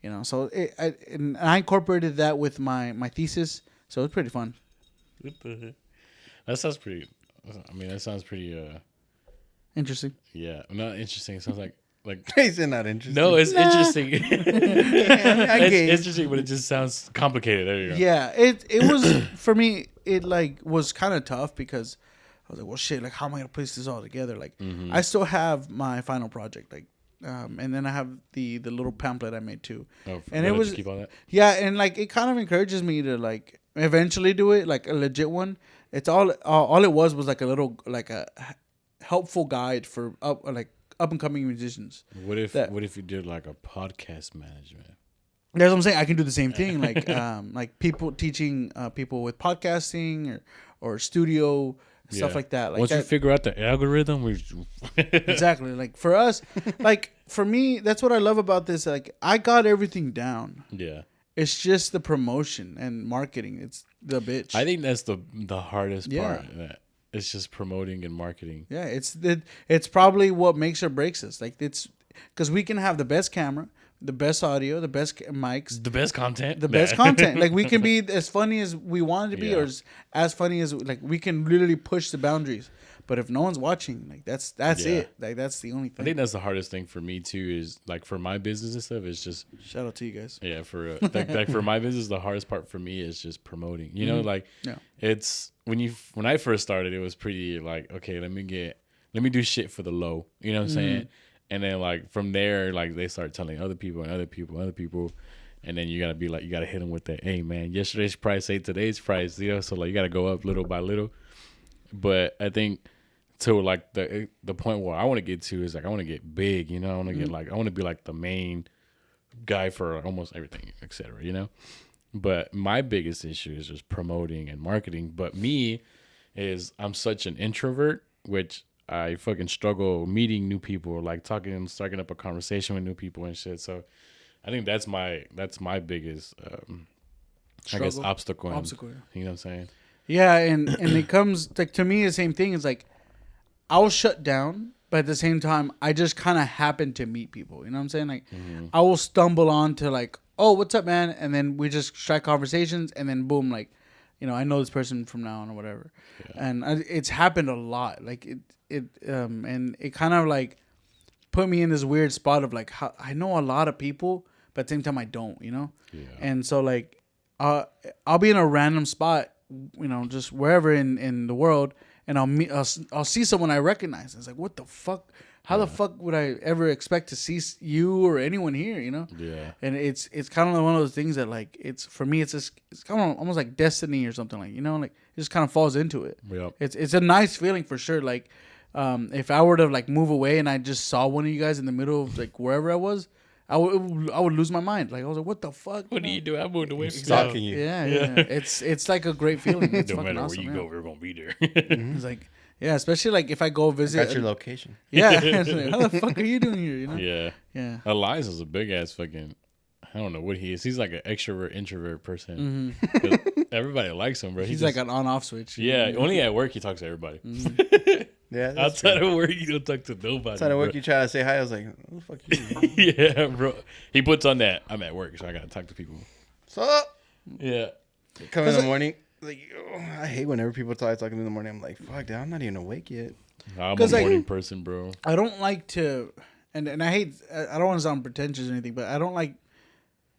You know, so I incorporated that with my thesis, so it's pretty fun. That sounds pretty. I mean, that sounds pretty interesting. Yeah, not interesting. It sounds like Is it not interesting? No, it's interesting. It's interesting, but it just sounds complicated. There you go. Yeah, it was for me. It, like, was kind of tough because I was like, well, shit, like, how am I gonna place this all together? Like, I still have my final project, like. And then I have the little pamphlet I made too. Oh, and it was, keep all that? Yeah, and, like, it kind of encourages me to, like, eventually do it, like a legit one. It's all it was like a little, like, a helpful guide for up and coming musicians. What if you did, like, a podcast management? That's what I'm saying. I can do the same thing, like like people teaching people with podcasting or studio. Stuff like that. Like, once you figure out the algorithm, exactly. Like, for us, like, for me, that's what I love about this. Like, I got everything down. Yeah. It's just the promotion and marketing. It's the bitch. I think that's the hardest part. it's just promoting and marketing. Yeah, it's probably what makes or breaks us. Like it's because we can have the best camera, the best audio, the best mics, the best content, Like we can be as funny as we want to be, or as funny as like we can literally push the boundaries. But if no one's watching, like that's it. Like that's the only thing. I think that's the hardest thing for me too. Is like for my business and stuff. It's just shout out to you guys. Yeah, for like for my business, the hardest part for me is just promoting. You know, like it's when I first started, it was pretty like okay, let me do shit for the low. You know what I'm saying? And then like from there, like they start telling other people, and then you gotta be like you gotta hit them with that. Hey man, yesterday's price ain't today's price. You know, so like you gotta go up little by little. But I think. To like the point where I want to get to is like I want to get big, you know. I want to get like I want to be like the main guy for almost everything, etc. You know. But my biggest issue is just promoting and marketing. But me is I'm such an introvert, which I fucking struggle meeting new people, like starting up a conversation with new people and shit. So I think that's my biggest I guess obstacle. You know what I'm saying? Yeah, and it comes like to me the same thing. It's like. I'll shut down, but at the same time, I just kind of happen to meet people. You know what I'm saying? Like, I will stumble on to like, oh, what's up, man? And then we just strike conversations, and then boom, like, you know, I know this person from now on or whatever. Yeah. And it's happened a lot. Like and it kind of like put me in this weird spot of like, how, I know a lot of people, but at the same time, I don't. You know? Yeah. And so like, I'll be in a random spot, you know, just wherever in the world. And I'll see someone I recognize. It's like, what the fuck? How the fuck would I ever expect to see you or anyone here? You know? Yeah. And it's kind of one of those things that like it's for me it's kind of almost like destiny or something like, you know, like it just kind of falls into it. Yep. It's a nice feeling for sure. Like if I were to like move away and I just saw one of you guys in the middle of like wherever I was, I would lose my mind. Like I was like, what the fuck? What do you do? I moved away from stalking you. Yeah. It's like a great feeling. It's no matter awesome, where you go, we're gonna be there. It's like especially like if I go visit. That's your location. Yeah. Like, how the fuck are you doing here? You know? Yeah. Yeah. Elias is a big ass fucking. I don't know what he is. He's like an extrovert, introvert person. Everybody likes him, bro. He's like an on-off switch. Yeah. Only at work he talks to everybody. Yeah, outside of work, you don't talk to nobody. Outside of work, you try to say hi. I was like, "Who the fuck you?" Yeah, bro. He puts on that. I'm at work, so I gotta talk to people. So, yeah, come in the morning. Like, I hate whenever people talking in the morning. I'm like, "Fuck, dude, I'm not even awake yet." I'm a morning person, bro. I don't like to, and I hate. I don't want to sound pretentious or anything, but I don't like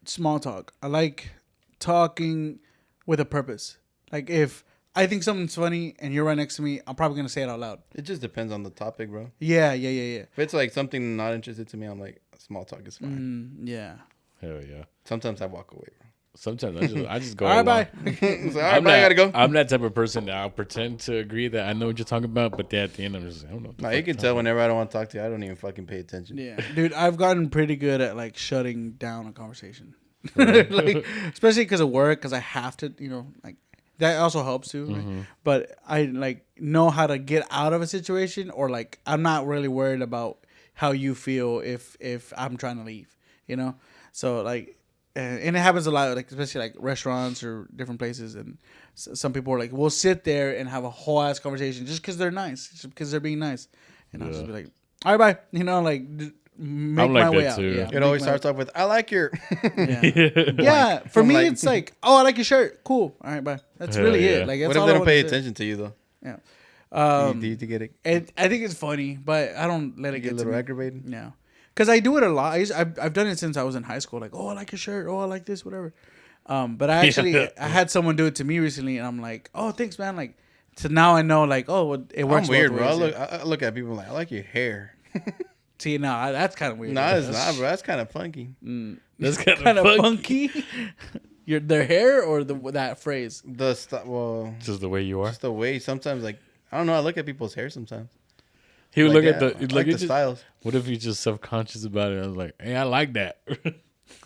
small talk. I like talking with a purpose. Like if I think something's funny and you're right next to me, I'm probably going to say it out loud. It just depends on the topic, bro. Yeah. If it's like something not interested to me, I'm like, small talk is fine. Yeah. Hell yeah. Sometimes I walk away, bro. Sometimes I just go. All right, bye. I gotta go. I'm that type of person that I'll pretend to agree that I know what you're talking about, but then at the end I'm just I don't know. No, you can tell whenever I don't want to talk to you, I don't even fucking pay attention. Yeah, dude, I've gotten pretty good at like shutting down a conversation, like especially because of work, because I have to, you know, like. That also helps too. Like, but I like know how to get out of a situation, or like I'm not really worried about how you feel if I'm trying to leave, you know? So like, and it happens a lot, like especially like restaurants or different places, and some people are like, we'll sit there and have a whole ass conversation just because they're nice, just because they're being nice, and I'll just be like, all right, bye, you know, like. Make my way out. Yeah, it always starts off with, I like your... yeah, for me, it's like, oh, I like your shirt. Cool. All right, bye. That's really it. Like, what if they don't pay attention to you, though? Yeah. Do you get it? I think it's funny, but I don't let it get a little aggravated? Yeah. Because I do it a lot. I've done it since I was in high school. Like, oh, I like your shirt. Oh, I like this, whatever. But I actually, I had someone do it to me recently, and I'm like, oh, thanks, man. Like, so now I know, like, oh, it works. I'm weird, bro. I look at people like, I like your hair. See, no, that's kind of weird. No, it's not, bro. That's kind of funky. That's kind of funky. Their hair or that phrase? Well, just the way you are. Just the way. Sometimes, like, I don't know. I look at people's hair sometimes. He would look at the styles. What if he's just self-conscious about it? I was like, hey, I like that.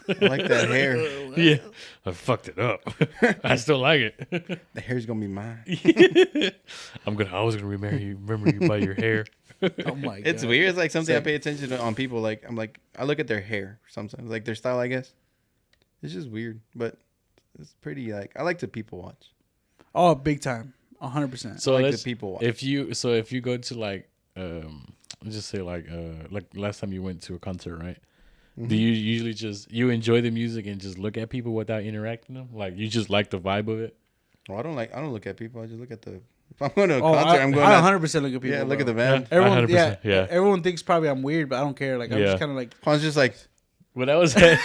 I like that hair. Yeah, I fucked it up. I still like it. The hair's gonna be mine. I was gonna remember you by your hair. Oh my god, it's weird. It's like something I pay attention to on people. Like I'm like I look at their hair sometimes, like their style. I guess it's just weird, but it's pretty. Like I like to people watch. Oh, big time. 100%. So like the people watch. if you go to like let's just say like last time you went to a concert, right? Mm-hmm. Do you usually just enjoy the music and just look at people without interacting them? Like you just like the vibe of it? Well, I don't look at people. I just look at the. If I'm going to a concert, I'm going. I 100% look at people. Yeah, look at the band. Everyone, everyone thinks probably I'm weird, but I don't care. Like I'm just kind of like. I was just like. When I was at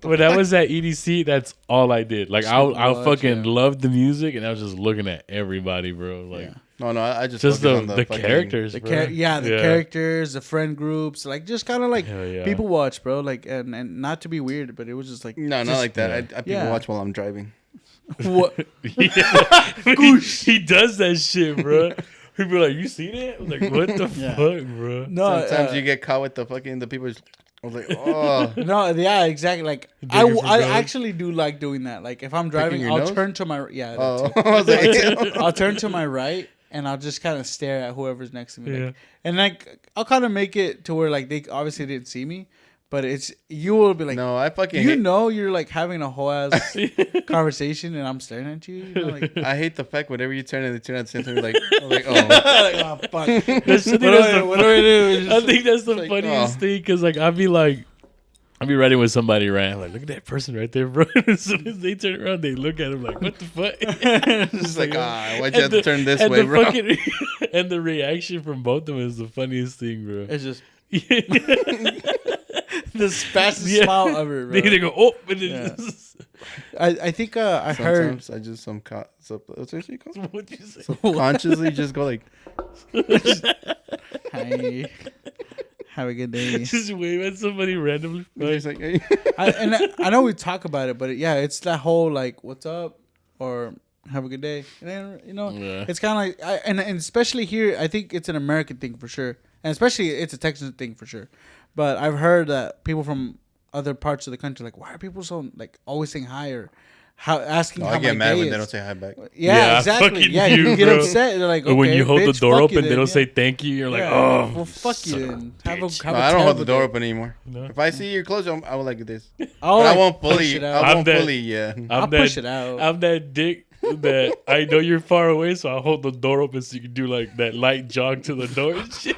when I was at EDC, that's all I did. Like I fucking loved the music, and I was just looking at everybody, bro. Like no, I just the characters, the characters, the friend groups, like just kind of like people watch, bro. Like and not to be weird, but it was just like not like that. I people watch while I'm driving. What? He does that shit, bro. People are like, you seen it? I'm like, what the fuck, bro? No, sometimes you get caught with the people. I was like, oh. No, yeah, exactly. Like, I actually do like doing that. Like, if I'm driving, I'll turn to my... I'll turn to my right, and I'll just kind of stare at whoever's next to me. Like, and, like, I'll kind of make it to where, like, they obviously didn't see me. But you will be like, no, I fucking you're like having a whole ass conversation and I'm staring at you. You know, like, I hate the fact whenever you turn and they turn at the same time, you're like, oh fuck. What do I do? I think that's the funniest thing because like I'll be riding with somebody, right? I'm like, look at that person right there, bro. As soon as they turn around, they look at him like, what the fuck? It's just like, why'd you have to turn this way, bro? And the reaction from both of them is the funniest thing, bro. It's just the fastest smile ever, bro. They go, oh, and just... I think I heard. Sometimes I just What'd you say? Subconsciously just go like, hi, have a good day. Just wave at somebody randomly. Like, hey. I know we talk about it, but it's that whole like, what's up, or have a good day. And then, it's kind of like, and especially here, I think it's an American thing for sure. And especially it's a Texas thing for sure. But I've heard that people from other parts of the country, like, why are people so, like, always saying hi or asking how my day is? I get mad when they don't say hi back. Yeah, exactly. Yeah, you get upset. They're like, okay, when you hold the door open, they don't say you. thank you. You're like, oh. Well, fuck you then. I don't hold the door open anymore. No? If I see you're closed, I will like this. I won't fully. I'll push it out. I'm that dick that I know you're far away, so I'll hold the door open so you can do like that light jog to the door and shit.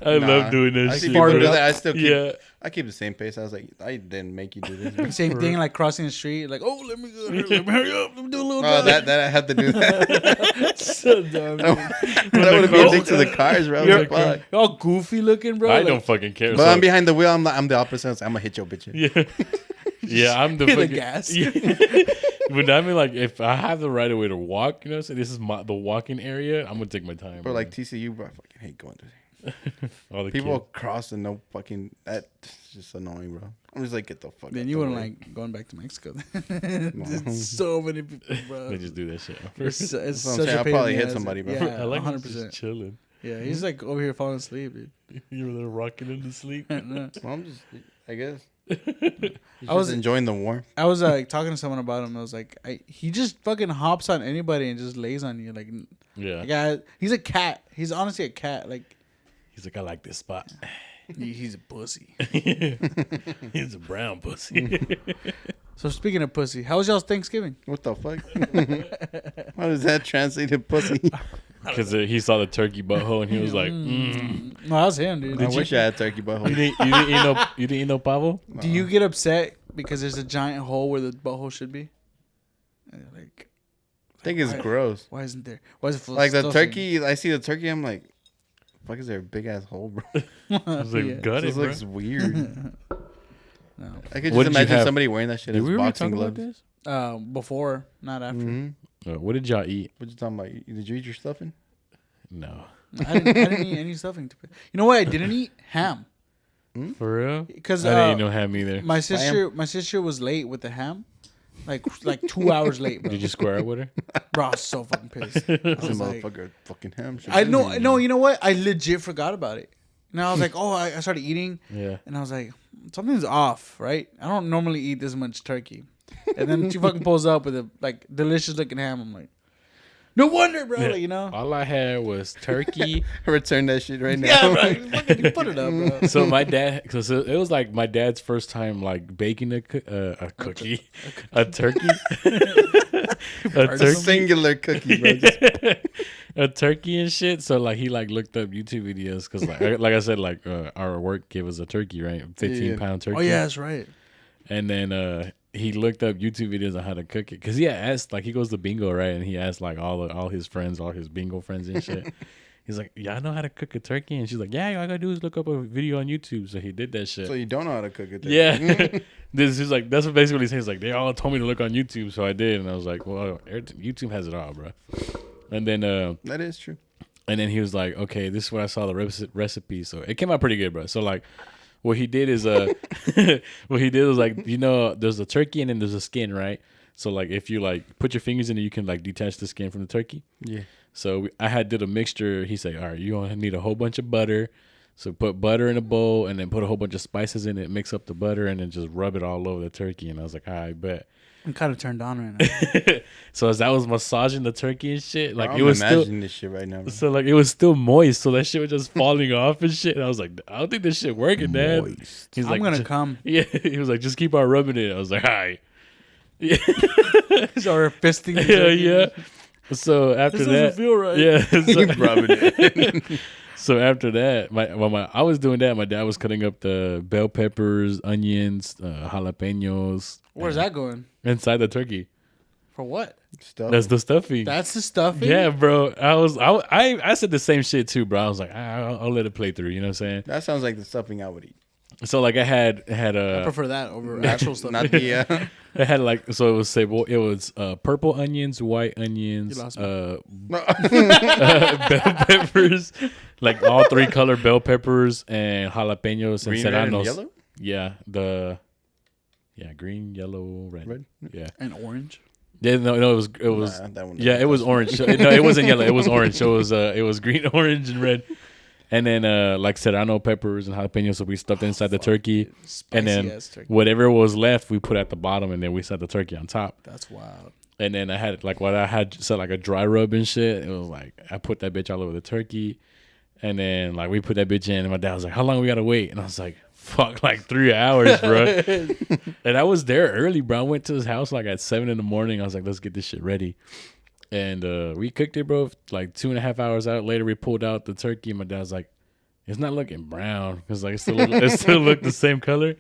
I love doing this shit. I still keep, I keep the same pace. I was like, I didn't make you do this. Same thing, like crossing the street, like, oh, let me hurry up, let me do a little. Oh, that I had to do that. So dumb. That would have been addicted to the cars, bro. You're all goofy looking, bro. I don't fucking care. But I'm behind the wheel. I'm the opposite. I'm gonna hit your bitch. Yeah, I'm the fucking gas. But I mean, like, if I have the right of way to walk, so this is the walking area, I'm gonna take my time. But like TCU, bro, I fucking hate going through. All the people cross and no fucking. That's just annoying, bro. I'm just like, get the fuck. Then you wouldn't like going back to Mexico. There's so many people, bro. They just do that shit. It's such a I'll probably hit somebody, bro. Yeah, I like 100% chilling. Yeah, he's like over here falling asleep, dude. You're there rocking into sleep. Well, I'm just, I guess. I was enjoying the warmth. I was like talking to someone about him. I was like, he just fucking hops on anybody and just lays on you. Like, he's a cat. He's honestly a cat. Like, he's like, I like this spot. He's a pussy. He's a brown pussy. So speaking of pussy, how was y'all's Thanksgiving? What the fuck? How does that translate to pussy? Because he saw the turkey butthole and he was like, No, that was him, dude. I wish I had turkey butthole. You didn't eat no pavo? No. Do you get upset because there's a giant hole where the butthole should be? Like, I think it's gross. Why isn't there? Why is it full like the turkey? I see the turkey. I'm like, fuck, is there a big ass hole, bro? I was like, got it, bro. This looks weird. No. I could just imagine somebody wearing that shit as boxing gloves. Before, not after. Mm-hmm. What did y'all eat? What you talking about? Did you eat your stuffing? No. I didn't eat any stuffing. You know what I didn't eat? Ham. For real? Because I didn't eat no ham either. My sister was late with the ham. Like 2 hours late, bro. Did you square up with her? Bro, I was so fucking pissed. I was like, fucking ham. I know. No, you know what? I legit forgot about it. And I was like, I started eating. Yeah. And I was like, something's off, right? I don't normally eat this much turkey. And then she fucking pulls up with a like delicious looking ham. I'm like, no wonder, bro. Yeah. Like, you know. All I had was turkey. Return that shit right now. Yeah, bro. Fucking put it up, bro. So my dad, so it was like my dad's first time like baking a cookie, a turkey. turkey. Singular cookie, bro. A turkey and shit. So like he like looked up YouTube videos because like I said, like our work gave us a turkey, right? 15-pound turkey. Oh yeah, that's right. And then he looked up YouTube videos on how to cook it because he asked, like, he goes to bingo, right? And he asked like all his friends, all his bingo friends and shit. He's like, yeah, I know how to cook a turkey. And she's like, yeah, all I gotta do is look up a video on YouTube. So he did that shit. So you don't know how to cook a turkey? Yeah. This is like, that's what basically he's saying. He's like, they all told me to look on YouTube. So I did. And I was like, well, YouTube has it all, bro. And then that is true. And then he was like, okay, this is where I saw the recipe. So it came out pretty good, bro. So like, what he did is what he did was like, you know, there's a turkey and then there's a skin, right? So like if you like put your fingers in it, you can like detach the skin from the turkey. Yeah. So I did a mixture. He said, all right, you're going to need a whole bunch of butter. So put butter in a bowl and then put a whole bunch of spices in it, mix up the butter, and then just rub it all over the turkey. And I was like, all right, bet. I'm kind of turned on right now. So as I was massaging the turkey and shit, like I'm it was still this shit right now. Bro. So like it was still moist, so that shit was just falling off and shit. And I was like, I don't think this shit working, Dad. He's I'm like, gonna come. Yeah, he was like, just keep on rubbing it. I was like, all right. Yeah. Sorry, fisting. The turkey. Yeah. So after this that, doesn't feel right. Yeah. Keep rubbing it. So after that, I was doing that. My dad was cutting up the bell peppers, onions, jalapenos. Where's that going? Inside the turkey. For what? Stuff. That's the stuffing. That's the stuffing? Yeah, bro. I said the same shit too, bro. I was like, I'll let it play through. You know what I'm saying? That sounds like the stuffing I would eat. So like I had I prefer that over actual stuff. Not the I had like, so it was purple onions, white onions, bell peppers, like all 3 color bell peppers and jalapenos and green, serranos. red, and yellow? Yeah, green, yellow, red. Yeah. And orange. Yeah, no, it was it was orange. No, it wasn't yellow. It was orange. So it was green, orange, and red. And then like serrano peppers and jalapenos, so we stuffed inside the turkey. And then whatever was left, we put at the bottom, and then we set the turkey on top. That's wild. And then I had like what I had set like a dry rub and shit. It was like I put that bitch all over the turkey, and then like we put that bitch in, and my dad was like, "How long we gotta wait?" And I was like, "Fuck, like 3 hours, bro." And I was there early, bro. I went to his house like at 7 a.m. I was like, "Let's get this shit ready." And we cooked it, bro. Like 2.5 hours out later, we pulled out the turkey. And my dad's like, "It's not looking brown," because like it still looked the same color. And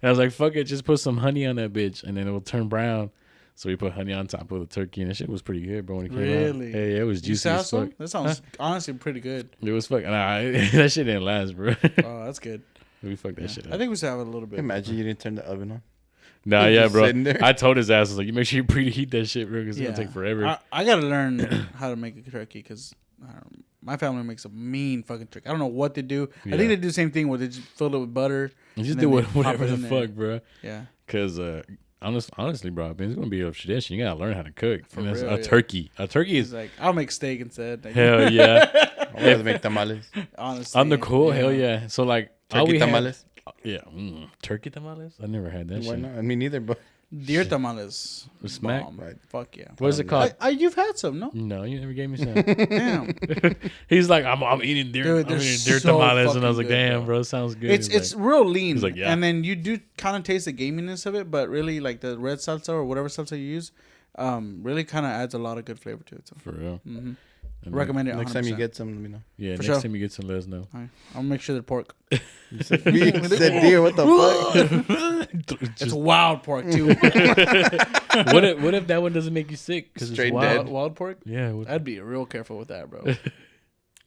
I was like, "Fuck it, just put some honey on that bitch, and then it will turn brown." So we put honey on top of the turkey, and the shit was pretty good, bro. When it came out, hey, it was juicy as fuck. That sounds honestly pretty good. It was fucking. That shit didn't last, bro. Oh, that's good. We fucked that shit up. I think we should have it a little bit. Imagine you didn't turn the oven on. Nah, yeah, bro. I told his ass, I was like, you make sure you preheat that shit, bro, because it's going to take forever. I got to learn how to make a turkey because my family makes a mean fucking turkey. I don't know what they do. Yeah. I think they do the same thing where they just fill it with butter. You just do whatever the fuck, bro. Yeah. Because honestly, bro, it's going to be a tradition. You got to learn how to cook. For real, a turkey. A turkey is like, I'll make steak instead. Hell yeah. I'll rather make tamales. Honestly. On the cool, hell yeah. So like, turkey tamales. Yeah, turkey tamales. I never had that. Why shit. not? I mean, neither. But deer tamales. Smack. Right. Fuck yeah. What is it called? You've had some, no? No, you never gave me some. Damn. He's like, I'm eating deer. Dude, I'm eating deer tamales, and I was like, damn, bro, sounds good. It's real lean. He's like, yeah. And then you do kind of taste the gaminess of it, but really like the red salsa or whatever salsa you use, really kind of adds a lot of good flavor to it. So. For real. Mm-hmm. Recommend it. 100%. Next time you get some, let me know. Yeah, For next sure. time you get some, let us know. Right. I'll make sure they're pork. You said deer. What the fuck? It's wild pork too. What if that one doesn't make you sick? Because Straight it's wild. dead. Wild pork? Yeah. I'd be real careful with that, bro.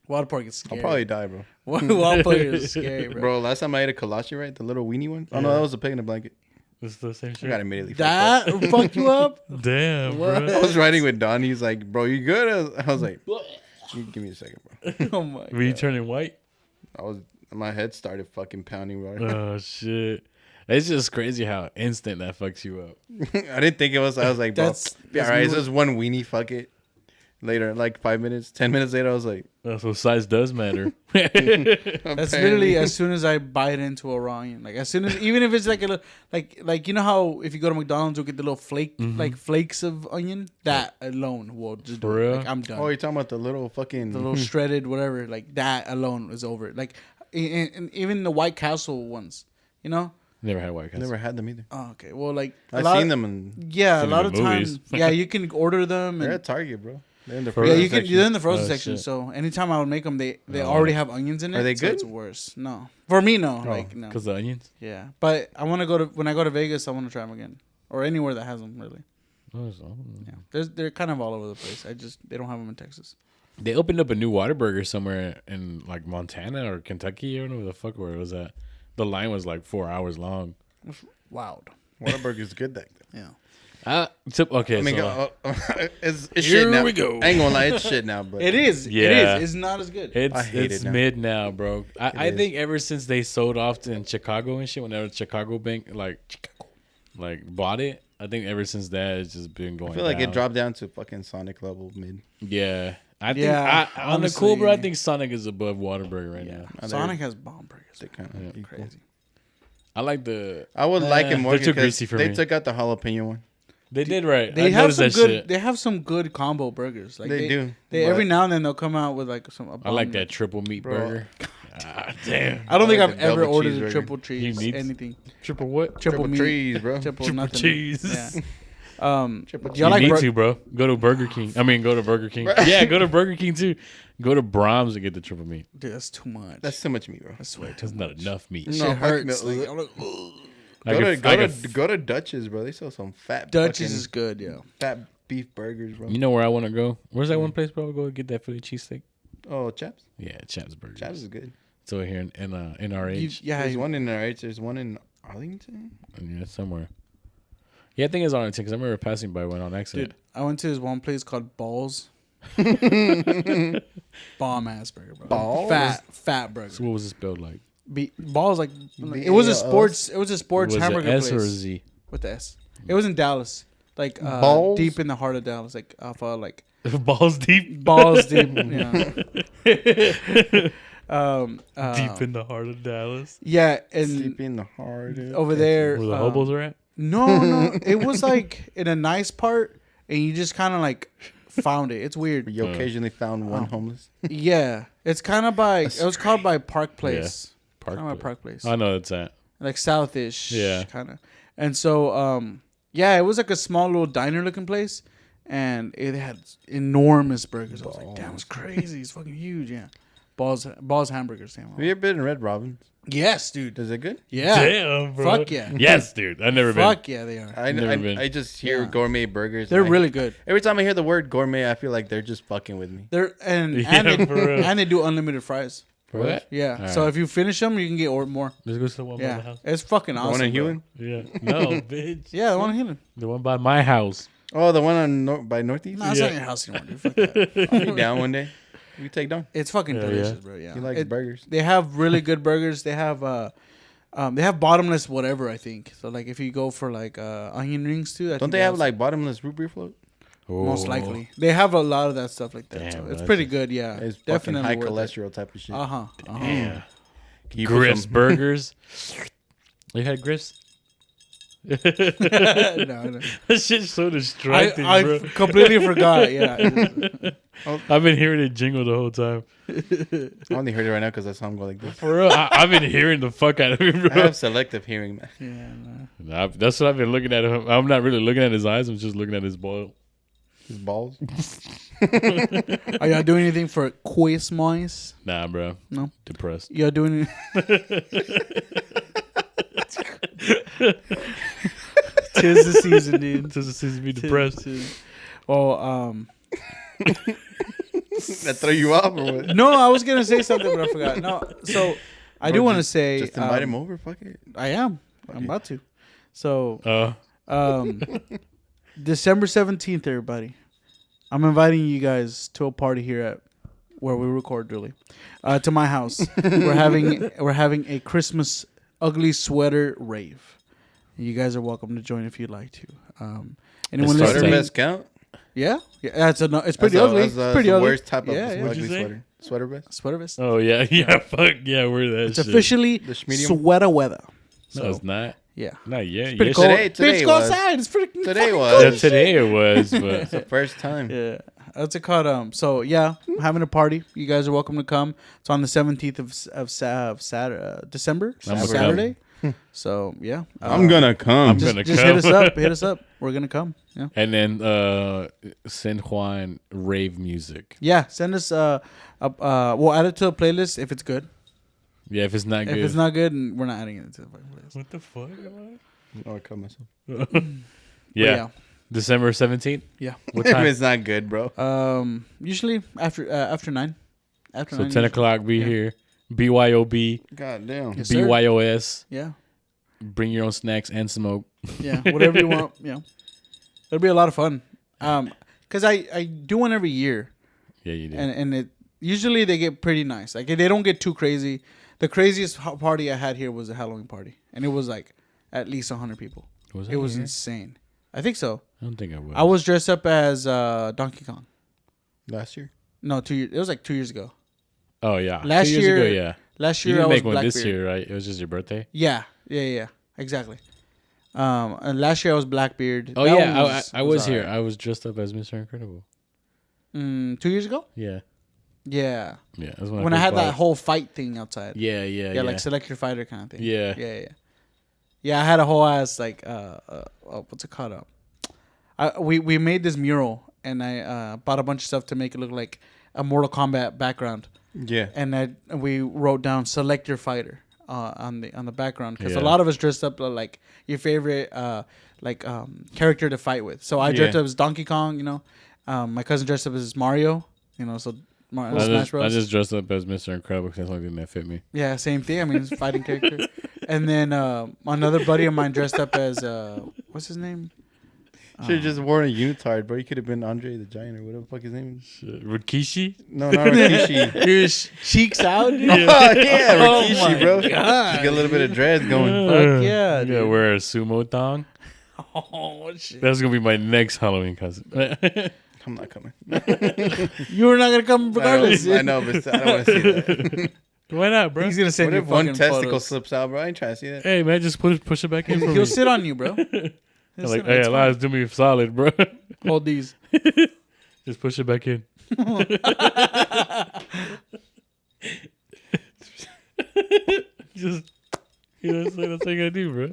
Wild pork is scary. I'll probably die, bro. Wild pork is scary, bro. Bro, last time I ate a kolache, right? The little weenie one. Oh, no, that was a pig in a blanket. It's the same shit. I got immediately that fucked you up? Damn, What? bro. I was riding with Don. He's like, bro, you good? I was like, give me a second, bro. Oh, my God. Were you turning white? My head started fucking pounding, bro. Oh, shit. It's just crazy how instant that fucks you up. I didn't think it was. I was like, bro, all right, it's just one weenie, fuck it. Later, like 5 minutes, 10 minutes later, I was like, so size does matter. That's literally as soon as I bite into a raw onion. Like as soon as, even if it's like a little, like you know how if you go to McDonald's you'll get the little like flakes of onion. That alone will just do it. Like I'm done. Oh, you're talking about the little fucking the little shredded whatever. Like that alone is over. Like and even the White Castle ones, you know. Never had White Castle. Never had them either. Oh, okay. Well, like I've seen them and yeah, a lot of movies. times. Yeah, you can order them. they're And, at Target, bro. They're in the yeah, frozen you can. section. They're in the frozen Oh, section. shit. So anytime I would make them, they already have onions in it. Are they so good? it's worse. No, for me, no. Like no. Because the onions? Yeah, but I want to go to when I go to Vegas. I want to try them again, or anywhere that has them. Really. Yeah, they're kind of all over the place. They don't have them in Texas. They opened up a new Whataburger somewhere in like Montana or Kentucky. I don't know where the fuck where it was at. The line was like 4 hours long. Loud. Whataburger's good. Yeah. Okay, I mean, so it's here shit now. we go. I ain't gonna lie, it's shit now, but It is. Yeah. It is. It's not as good. I hate it it's now. mid now, bro. I is. think ever since they sold off in Chicago and shit, whenever Chicago Bank like bought it, I think ever since that it's just been going. I feel like down. it dropped down to fucking Sonic level mid. Yeah, I think Yeah, on the cool, bro. I honestly. think Sonic is above Whataburger right now. Sonic has bomb burgers. They kind of Crazy. I like the. I would like it more they're too because greasy for they me. took out the jalapeno one. They did right. They I have noticed some that good. shit. They have some good combo burgers. Like They do, They but- every now and then they'll come out with like some. I like that triple meat Bro. burger. Damn. I don't think like I've the ever double ordered a cheeseburger. triple cheese. need- Anything. Triple what? Triple meat. trees, bro. Triple Triple nothing. cheese. Yeah. Triple do y'all You like need to, bro. Go to Burger King. I mean, go to Burger King. Yeah, go to Burger King too. Go to Brahms and get the triple meat. Dude, that's too much. That's too much meat, bro. That's way too That's not enough meat. much. No, Shit fuck hurts. no. Like, I'm like, ugh. Go to Dutch's, bro. They sell some fat. Dutch's fucking is good, yeah. fat beef burgers, bro. You know where I want to go? Where's that one place, bro? Go get that Philly cheesesteak. Oh, Chaps. Yeah, Chaps Burgers. Chaps is good. It's over here in NRH. Yeah, There's one in RH. There's one in Arlington. Yeah, somewhere. Yeah, I think it's Arlington because I remember passing by one on accident. dude, I went to this one place called Balls. Bomb ass burger, bro. Balls? Fat burger. So what was it spelled like? Balls like it was a sports. It was a sports Was hamburger it S place or a Z? with the S. It was in Dallas, like Balls? deep in the heart of Dallas, like off like Balls deep. balls deep. Yeah. Deep in the heart of Dallas. Yeah, and Deep in the heart. over there, Where the hobos are at? no, it was like in a nice part, and you just kind of like found it. It's weird. You occasionally found one homeless. Yeah, it's kind of by. It was called by Park Place. Park Kinda by Place. Park Place. I know it's at. Like southish. Yeah. Kind of. And so, yeah, it was like a small little diner looking place, and it had enormous burgers. I was like, damn, it's crazy. It's fucking huge. Yeah. Balls hamburgers. Damn. Have you ever been in Red Robin's? Yes, dude. Is it good? Yeah. Damn, bro. Fuck yeah. Yes, dude. I've never been. Fuck yeah, they are. Never been. I just hear Yeah. gourmet burgers. They're and really good. Every time I hear the word gourmet, I feel like they're just fucking with me. They're and Yeah, they, for real. and they do unlimited fries. What? Yeah. All So right. if you finish them, you can get more. Let's go to the one by the Yeah. house. It's fucking awesome. The one in bro. Hewin? Yeah. No, bitch. Yeah, the one in Hewin. The one by my house. Oh, the one on by Northeast? No, it's Yeah. not your house anymore, dude. Fuck that. I'll be down one day. We take Don. It's fucking Hell delicious, yeah. bro. Yeah. He likes It- burgers. They have really good burgers. They have bottomless whatever, I think. So like if you go for like onion rings too, I Don't think they have like bottomless root beer float? most Oh. likely. They have a lot of that stuff like that. Damn, so it's that's- pretty good, yeah. It's fucking Definitely high worth cholesterol type of shit. it. Uh-huh. Yeah. Can you put Griff's some- Burgers. You had Griff's? no. That shit's so distracting, I bro. completely forgot. Yeah. I've been hearing it jingle the whole time. I only heard it right now because I saw him go like this. For real, I've been hearing the fuck out of it, I bro. have selective hearing, man. Yeah, no. Nah, that's what I've been looking at him. I'm not really looking at his eyes. I'm just looking at his boil. His balls. Are y'all doing anything for Christmas? Nah, bro. No. Depressed. Y'all doing Tis the season, dude. Tis the season to be depressed. Well, That throw you off or what? no, I was gonna say something, but I forgot. No, so I do Bro, want to just- say Just invite him over. Fuck it. I am. I'm about to. So, Uh, December 17th, everybody. I'm inviting you guys to a party here at where we record, really, to my house. We're having a Christmas ugly sweater rave. You guys are welcome to join if you'd like to. Anyone Sweater Sweater listening? vest count? Yeah, it's pretty That's ugly. That's It's pretty the ugly. worst type of Yeah, yeah. What'd ugly you say? sweater. Sweater vest? Sweater vest. oh, yeah. Fuck yeah, we're that It's shit. officially The schmedium? sweater weather. No, So, it's not. yeah. Not yet. It's pretty Yes, cold. Today Bitch, go was. outside. It's pretty. Today fucking was. Yeah, today it was, but It's the first time. Yeah. What's it called? So yeah, I'm having a party. You guys are welcome to come. It's on the 17th of Saturday, December, I'm gonna Saturday. So yeah, I'm gonna come. Just hit us up. Hit us up. We're gonna come. Yeah. And then San Juan rave music. Yeah, send us. We'll add it to a playlist if it's good. Yeah, if it's not good. If it's not good, we're not adding it to the playlist. What the fuck? I cut myself. Yeah. December 17th. Yeah. What time? If it's not good, bro. Usually after 9. After So 9 10 o'clock. Be here. BYOB. God damn. Yes, sir. BYOS. Yeah. Bring your own snacks and smoke. Yeah. Whatever you want. Yeah. It'll be a lot of fun. Because I do one every year. Yeah, you do. And it usually they get pretty nice. Like they don't get too crazy. The craziest party I had here was a Halloween party, and it was like at least 100 people. It was insane. I think so. I don't think I will. I was dressed up as Donkey Kong. Last year? No, 2 years. It was like 2 years ago. Oh yeah, Last 2 years year, ago, yeah. Last You year I didn't was make one Blackbeard. this year, right? It was just your birthday. Yeah, exactly. And last year I was Blackbeard. Oh That yeah, one I was here. alright. I was dressed up as Mr. Incredible. 2 years ago. Yeah, Yeah. that's When I first had bought that it. whole fight thing outside. Yeah, like select your fighter kind of thing. Yeah. Yeah, I had a whole ass like what's it called? We made this mural and I bought a bunch of stuff to make it look like a Mortal Kombat background. Yeah. And we wrote down select your fighter on the background because Yeah. a lot of us dressed up like your favorite character to fight with. So I dressed up as Donkey Kong, you know. My cousin dressed up as Mario, you know. So Smash Bros. I just dressed up as Mr. Incredible because that's the only thing that fit me. Yeah, same thing. I mean, it's a fighting character. And then another buddy of mine dressed up as what's his name? Should have just worn a unitard, bro. You could have been Andre the Giant or whatever the fuck his name is. Rikishi? No, not Rikishi. His cheeks out. Dude. Yeah, Rikishi, bro. God. Just get a little bit of dreads going. Fuck yeah, You gotta dude. wear a sumo thong. Oh shit! That's gonna be my next Halloween cousin. I'm not coming. You were not gonna come regardless. I know, but I don't want to see that. Why not, bro? He's gonna send What you if one fucking testicle photos. slips out, bro? I ain't trying to see that. Hey, man, just push it back in for me. He'll sit on you, bro. I'm like, hey, Elias, do me a solid, bro. Hold these. Just push it back in. Just, that's what you gotta do, bro.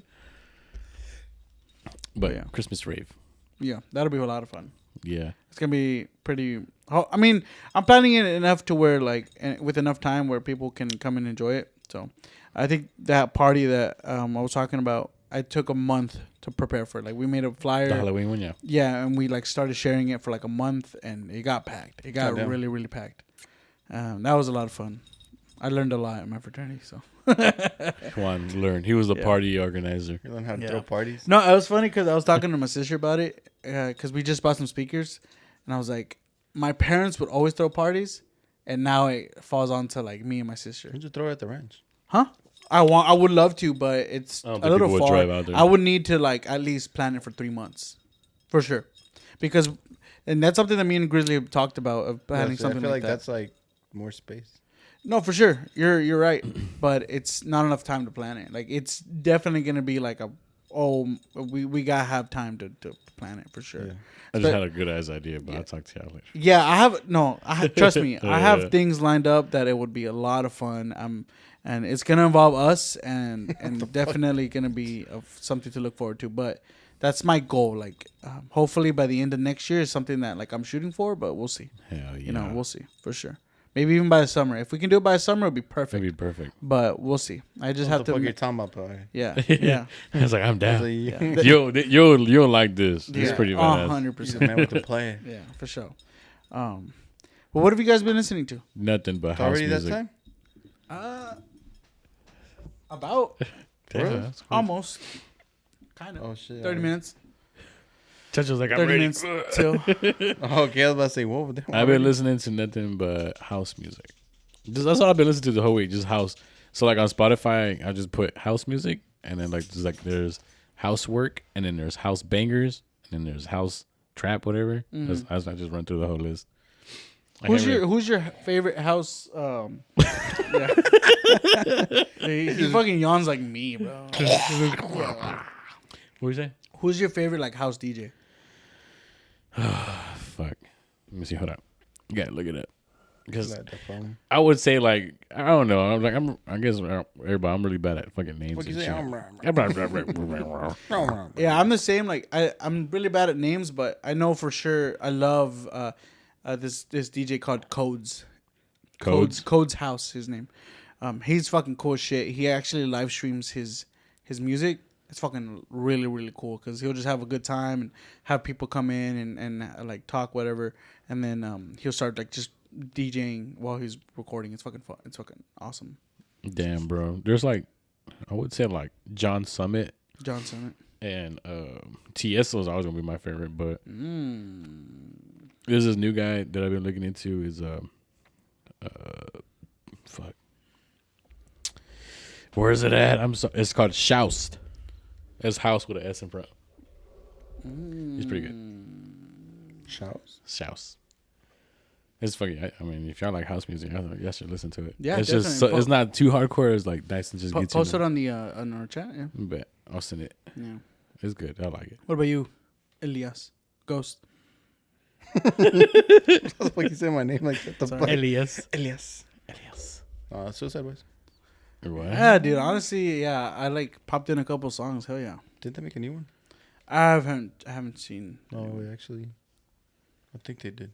But Yeah. Christmas rave. Yeah, that'll be a lot of fun. Yeah. It's gonna be pretty. I mean, I'm planning it enough to where with enough time where people can come and enjoy it. So, I think that party that I was talking about, I took a month to prepare for it. Like we made a flyer. The Halloween one, yeah. Yeah, and we started sharing it for like a month, and it got packed. It got really, really packed. That was a lot of fun. I learned a lot in my fraternity. So Come on, learn. He was the party organizer. You learn how to throw parties. no, it was funny because I was talking to my sister about it because we just bought some speakers, and I was like, my parents would always throw parties, and now it falls on to like me and my sister. Why'd you throw it at the ranch? Huh? I would love to, but it's I don't a think little people would far. drive out there. I would need to like at least plan it for 3 months, for sure, because and that's something that me and Grizzly have talked about of planning I something feel like that. that's like more space. No, for sure, you're right, but it's not enough time to plan it. Like it's definitely gonna be like we gotta have time to plan it for sure. Yeah. I just had a good ass idea, but I'll talk to y'all later. Yeah, trust me, I have things lined up that it would be a lot of fun. And it's gonna involve us, and definitely gonna be something to look forward to. But that's my goal. Like, hopefully by the end of next year is something that like I'm shooting for. But we'll see. Hell yeah. You know, we'll see for sure. Maybe even by the summer. If we can do it by the summer, it'll be perfect. That'd be perfect. But we'll see. I just have What the to. fuck you talking about, bro? Yeah, yeah, I was like, I'm down. Yeah. You'll like this. It's yeah. pretty badass. 100%. He's a man with the plan. Yeah, for sure. Well, what have you guys been listening to? Nothing but It's house already music. that time? About Damn, Really? that's cool. almost, kind of. Oh shit. 30 minutes. Chacho's like, I'm 30 ready. minutes till. Oh, okay, I was about to say, whoa. I've been listening to nothing but house music. That's all I've been listening to the whole week, just house. So like on Spotify, I just put house music, and then like there's housework, and then there's house bangers, and then there's house trap, whatever. I just run through the whole list. Who's your favorite house? Yeah. he fucking yawns like me, bro. What you say? Who's your favorite like house DJ? Fuck. Let me see. Hold on. You gotta look it up. Because I would say like I don't know. I guess everybody. I'm really bad at fucking names. What you say? Yeah, I'm the same. Like I'm really bad at names, but I know for sure I love this DJ called Codes. Codes House, his name. He's fucking cool as shit. He actually live streams his music. It's fucking really, really cool because he'll just have a good time and have people come in and like talk whatever, and then he'll start like just DJing while he's recording. It's fucking fun. It's fucking awesome. Damn, bro. There's like, I would say like John Summit, and Tiesto is always gonna be my favorite. But there's this new guy that I've been looking into is fuck. Where is it at? It's called Shoust. It's house with an S in front. He's pretty good. Shoust. It's fucking. I mean, if y'all like house music, y'all should listen to it. Yeah, it's just it's not too hardcore. It's like nice and just get post it on the on our chat. Yeah, but I'll send it. Yeah, it's good. I like it. What about you, Elias Ghozzt? What the fuck you say my name like that? Elias. Suicide Boys. What? Yeah, dude. Honestly, yeah, I like popped in a couple songs. Hell yeah. Did they make a new one? I haven't seen. No, actually, I think they did.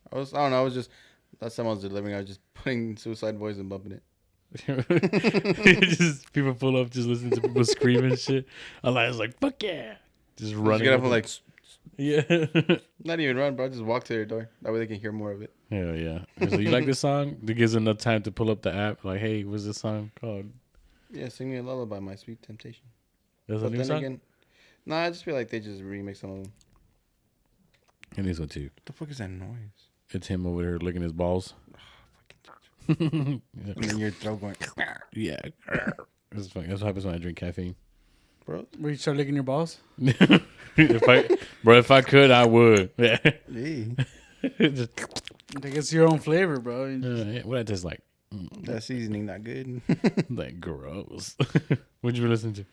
I don't know. I was just last time I was delivering. I was just putting Suicide Boys and bumping it. Just people pull up, just listen to people screaming shit. Elias like, fuck yeah, just running. Get up and like, yeah, not even run, bro. Just walk to their door. That way they can hear more of it. Hell yeah. So you like this song? It gives enough time to pull up the app. Like, hey, what's this song called? Yeah, Sing Me a Lullaby, My Sweet Temptation. That's a new song? Again, I just feel like they just remix some of them. And this one too. What the fuck is that noise? It's him over there licking his balls. And then your throat going. Yeah. That's funny. That's what happens when I drink caffeine. Bro, where you start licking your balls? If I could, I would. Yeah. I think it's your own flavor, bro. Yeah. What that tastes like? That seasoning not good. Like gross. What'd you listen to?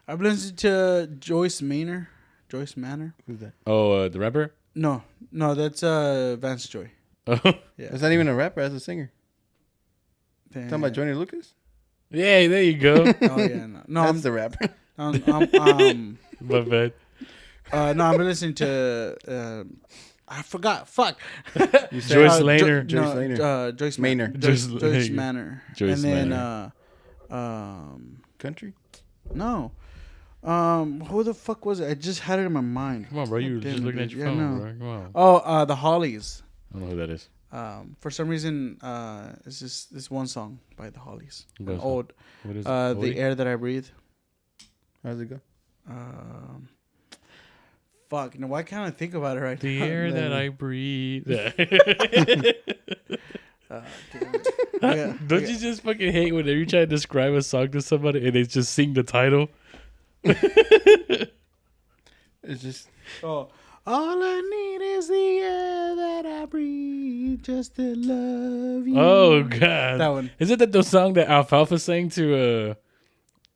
I've listened to Joyce Manor. Who's that? Oh, the rapper? No, that's Vance Joy. Oh, yeah. That's not even a rapper. That's a singer. Damn. Talking about Johnny Lucas? Yeah, there you go. Oh yeah, no, that's the rapper. My bad. No, I'm listening to. I forgot. Fuck. Joyce Manor. Joyce Manor. Joyce Manor. And then Country? No. Who the fuck was it? I just had it in my mind. Come on, bro. You were just looking at your phone, bro. Come on. Oh, the Hollies. I don't know who that is. For some reason, it's just this one song by the Hollies. What is it? The Air That I Breathe. How does it go? Fuck. Why can't I think about it right now? The air that I breathe. Don't you just fucking hate whenever you try to describe a song to somebody and they just sing the title? It's just... Oh. All I need is the air that I breathe just to love you. Oh, God. That one. Is it the song that Alfalfa sang to...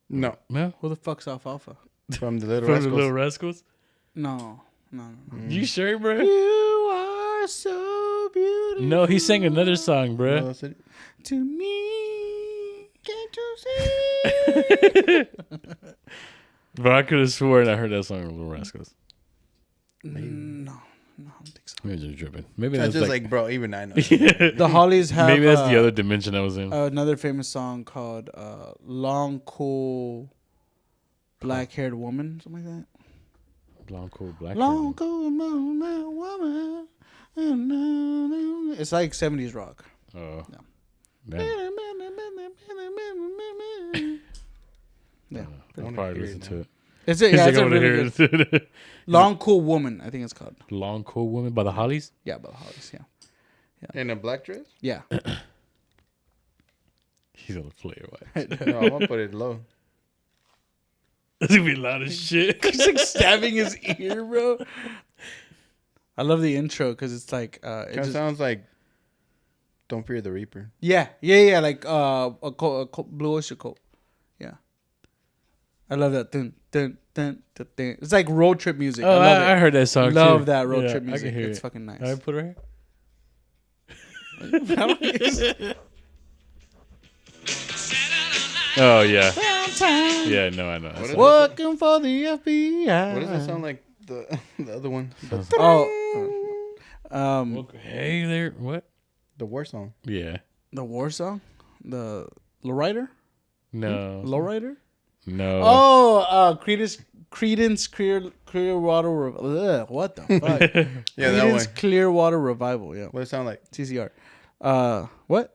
No. Who the fuck's Alfalfa? From the Little Rascals? No. You sure, bro? You are so beautiful. No, he sang another song, bro. No, to me, can't you see? But I could have sworn I heard that song from Little Rascals. No, I don't think so. Maybe just tripping. Maybe that's just like, bro, even I know. The Hollies have... Maybe that's the other dimension I was in. Another famous song called Long, Cool, Black-Haired Woman, something like that. Long, cool, black. Long, cool, woman. It's like 70s rock. Oh. Yeah. I'll probably listen to it. It's really good. Long, Cool Woman, I think it's called. Long, Cool Woman by the Hollies? Yeah, by the Hollies, yeah. In a black dress? Yeah. He's gonna play it. No, I'm gonna put it low. That's gonna be loud as shit. He's like stabbing his ear, bro. I love the intro because it's like it just sounds like Don't Fear the Reaper. Yeah, like a Blue Oyster Cult. Yeah, I love that. Dun, dun, dun, dun, dun. It's like road trip music. I heard that song. Love too. that road trip music. It's fucking nice. I put it right Oh yeah. Yeah, no, I know. Working for the FBI. What does that sound like? The other one. Hey there. What? The war song. Yeah. The war song? The Lowrider? No. Lowrider? No. Oh, Creedence Clearwater. What the fuck? Yeah, that one. Creedence Clearwater Revival. Yeah. What does it sound like? TCR. What? What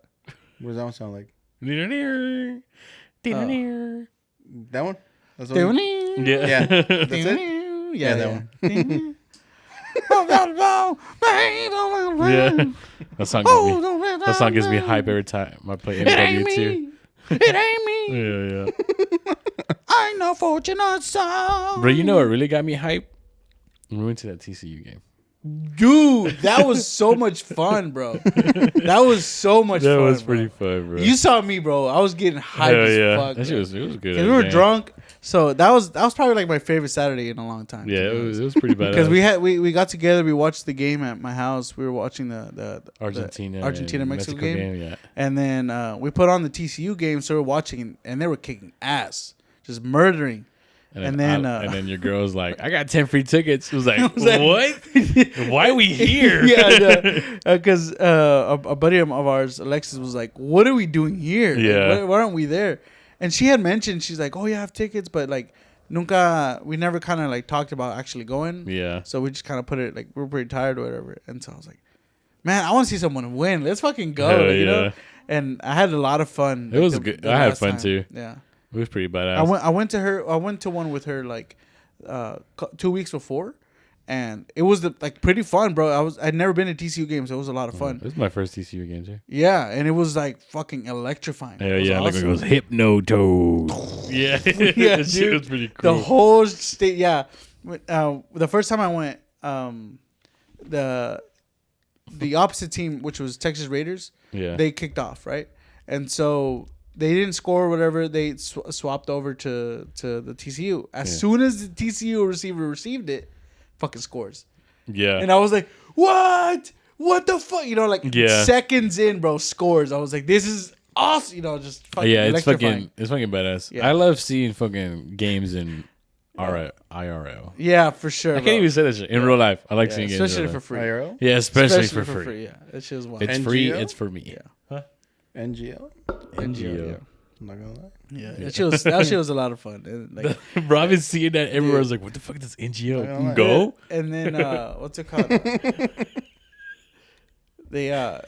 does that one sound like? That That one? That's the one? Yeah. Yeah. That's it? Yeah, that one. Yeah. That song gives me hype every time I play MW2. It ain't me. Yeah. I ain't no fortunate son. Bro, you know what really got me hype? We went to that TCU game. Dude, that was so much fun, bro. That was so much fun. That was pretty fun, bro. You saw me, bro. I was getting hyped as fuck. That shit was good. We were drunk, so that was probably like my favorite Saturday in a long time. Yeah, it was pretty bad. Because we got together, we watched the game at my house. We were watching the Argentina Mexico game. Yeah. And then we put on the TCU game, so we're watching, and they were kicking ass, just murdering. And then your girl was like, I got 10 free tickets. It was like, what? Why are we here? Yeah, because a buddy of ours, Alexis, was like, what are we doing here? Yeah. Like, why aren't we there? And she had mentioned, she's like, oh, you have tickets, but like, we never kind of like talked about actually going. Yeah. So we just kind of put it like, we're pretty tired or whatever. And so I was like, man, I want to see someone win. Let's fucking go. You know? And I had a lot of fun. It was good. I had fun time. too. Yeah. It was pretty badass. I went to one with her like 2 weeks before, and it was pretty fun, bro. I'd never been to TCU games, so it was a lot of fun. This is my first TCU game too. Yeah, and it was like fucking electrifying. Yeah, awesome. Like it was Hypnotoad. Yeah, yeah, that shit was pretty The cool. whole state. Yeah, the first time I went, the opposite team, which was Texas Raiders, they kicked off, right, and so. They didn't score or whatever. They swapped over to the TCU. As soon as the TCU receiver received it, fucking scores. Yeah. And I was like, what? What the fuck? You know, like seconds in, bro, scores. I was like, this is awesome. You know, just fucking it's fucking badass. Yeah. I love seeing fucking games in IRL. Yeah, for sure. I can't even say that shit in real life. I like seeing games. Especially for free. IRL? Yeah, especially for free. Yeah, that shit is wild. It's free. It's for me. Yeah. NGL? NGO. I'm not gonna lie. Yeah, that shit was a lot of fun. And like, bro, I've been seeing that everywhere. I was like, what the fuck does NGO go? And then what's it called?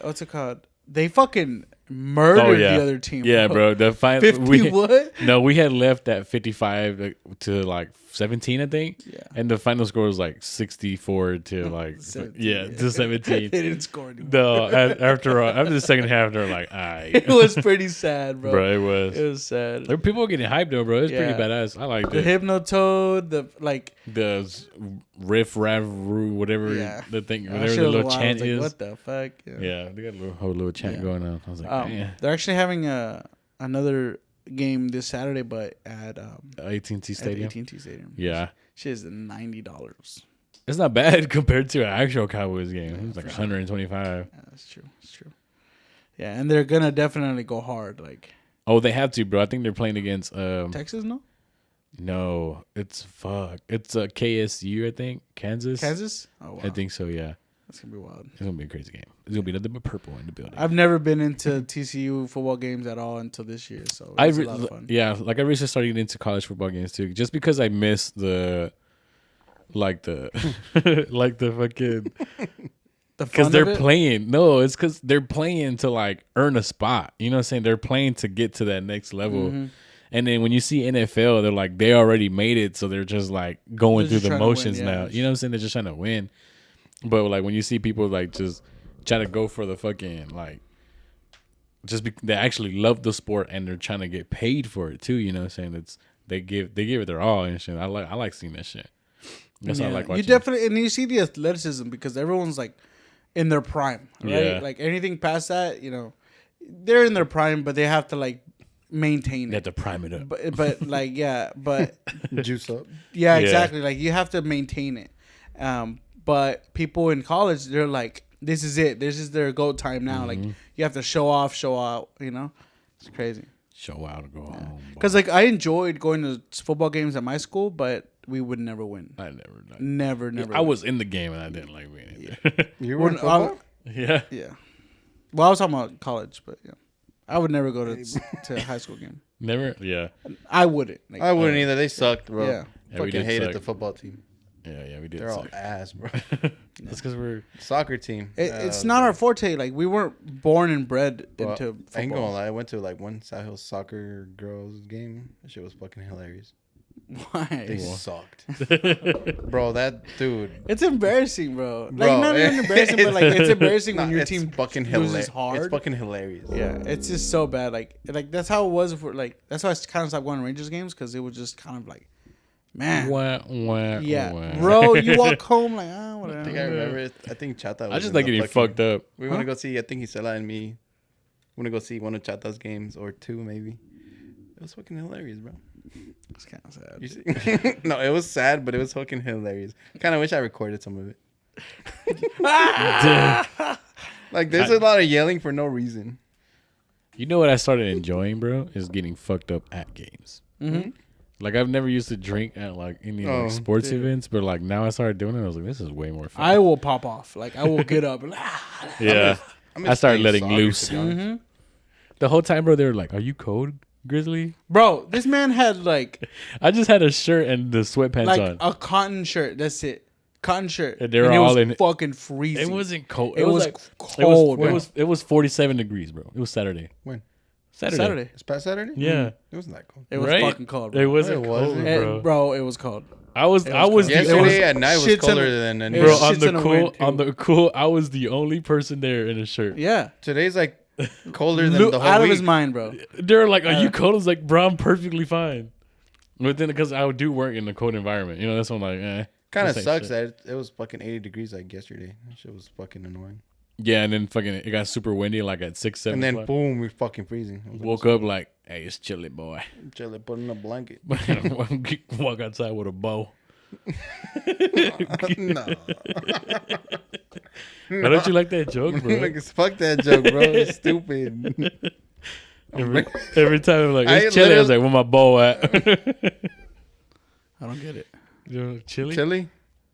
What's it called? They fucking murdered the other team. Yeah, bro. The 50 what? No, we had left at 55 to like 17, I think. Yeah. And the final score was like 64 to like 17, to 17. They didn't score anymore. No, after the second half, they were like, "Aight." It was pretty sad, bro. Bro, it was. It was sad. There were people getting hyped though, bro. It was pretty badass. I liked it. The Hypnotoad, the riff rav whatever the thing, whatever the little chant is. What the fuck? Yeah, they got a whole little chant going on. I was like, they're actually having another game this Saturday, but at AT&T Stadium. AT&T Stadium. Yeah, shit is $90. It's not bad compared to an actual Cowboys game. It was like 125. Yeah, that's true. That's true. Yeah, and they're gonna definitely go hard. Like, they have to, bro. I think they're playing against Texas. No, it's KSU. I think Kansas. Oh, wow. I think so. Yeah. That's going to be wild. It's going to be a crazy game. It's going to be nothing but purple in the building. I've never been into TCU football games at all until this year, so it's a lot of fun. Yeah, like I recently started getting into college football games too, just because I miss the fucking... Because they're playing. No, it's because they're playing to like earn a spot. You know what I'm saying? They're playing to get to that next level. Mm-hmm. And then when you see NFL, they're like, they already made it, so they're just like going through the motions now. You know what I'm saying? They're just trying to win. But like when you see people like just try to go for the fucking like, they actually love the sport and they're trying to get paid for it too. You know what I'm saying? They give it their all and shit. I like seeing that shit. That's what I like watching. You definitely, and you see the athleticism because everyone's like in their prime, right? Yeah. Like anything past that, you know, they're in their prime, but they have to like maintain it. You have to prime it up. But like, yeah, but juice up. Yeah, exactly. Like you have to maintain it. But people in college, they're like this is it. This is their go time now. Like you have to show out. You know, it's crazy. Show out and go home. Because like I enjoyed going to football games at my school, but we would never win. I never. I was in the game and I didn't like winning. Yeah. You were in football? Yeah. Well, I was talking about college, but yeah, I would never go to a high school game. Never. Yeah. I wouldn't. Like, I wouldn't either. They sucked, bro. Yeah. Fucking hated the football team. Yeah, we did. They're all ass, bro. That's because we're soccer team. It's not our forte. Like we weren't born and bred into football. I ain't gonna lie. I went to like one South Hill soccer girls game. That shit was fucking hilarious. Why? They sucked, bro. That dude. It's embarrassing, bro. Like not even embarrassing, but like it's embarrassing when your team fucking loses hard. It's fucking hilarious. Yeah, it's just so bad. Like that's how it was for like. That's why I kind of stopped going to Rangers games because it was just kind of like. Man, bro, you walk home like whatever. I think I remember it. I think Chata. I just like getting fucked up. We want to go see. I think Isela and me want to go see one of Chata's games or two maybe. It was fucking hilarious, bro. It's kind of sad. You see? No, it was sad, but it was fucking hilarious. Kind of wish I recorded some of it. Like, there's a lot of yelling for no reason. You know what I started enjoying, bro? Is getting fucked up at games. Mm-hmm. Like I've never used to drink at like any like sports events, but like now I started doing it. I was like, this is way more fun. I will pop off. Like I will get up. And, yeah, I started letting loose. Mm-hmm. The whole time, bro, they were like, "Are you cold, Grizzly?" Bro, this man had like I just had a shirt and the sweatpants like on, a cotton shirt. That's it. Cotton shirt. And they were all in fucking freezing. It wasn't cold. It was like, cold. It was 47 degrees, bro. It was Saturday. When? Saturday. It's past Saturday? Yeah. It wasn't that cold. It was fucking cold, bro. It wasn't cold, bro. Bro, it was cold. I was yesterday at night was colder than any. Bro, on the cool, I was the only person there in a shirt. Yeah. Today's like colder than the whole out week. of his mind, bro. They're like, "Are you cold?" I was like, "Bro, I'm perfectly fine." But then because I do work in a cold environment, you know, that's when I'm like, Kind of sucks that it was fucking 80 degrees like yesterday. That shit was fucking annoying. Yeah, and then fucking it got super windy like at 6, 7 and then o'clock. boom, we're fucking freezing. Woke up like, hey, it's chilly, boy. Chilly, put in a blanket. Walk outside with a bow. No. Why don't you like that joke, bro? Like, fuck that joke, bro. It's stupid. Every time I'm like, it's chilly, I was like, where my bow at? I don't get it. You know, chili? Chili?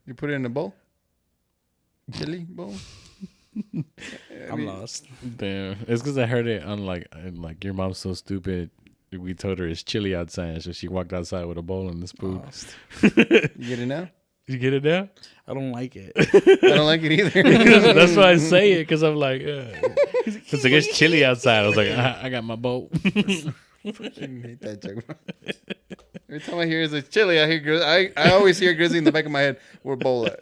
You put it in a bowl? Chili bowl? I'm lost. Damn. It's because I heard it on like your mom's so stupid. We told her it's chilly outside, so she walked outside with a bowl and the spoon. You get it now? You get it now? I don't like it. I don't like it either. That's why I say it, because I'm like, it's like it's chilly outside. I was like, I got my boat. I hate that joke. Every time I hear it's chilly, I hear Grizzly. I always hear Grizzly in the back of my head. Where bowl at?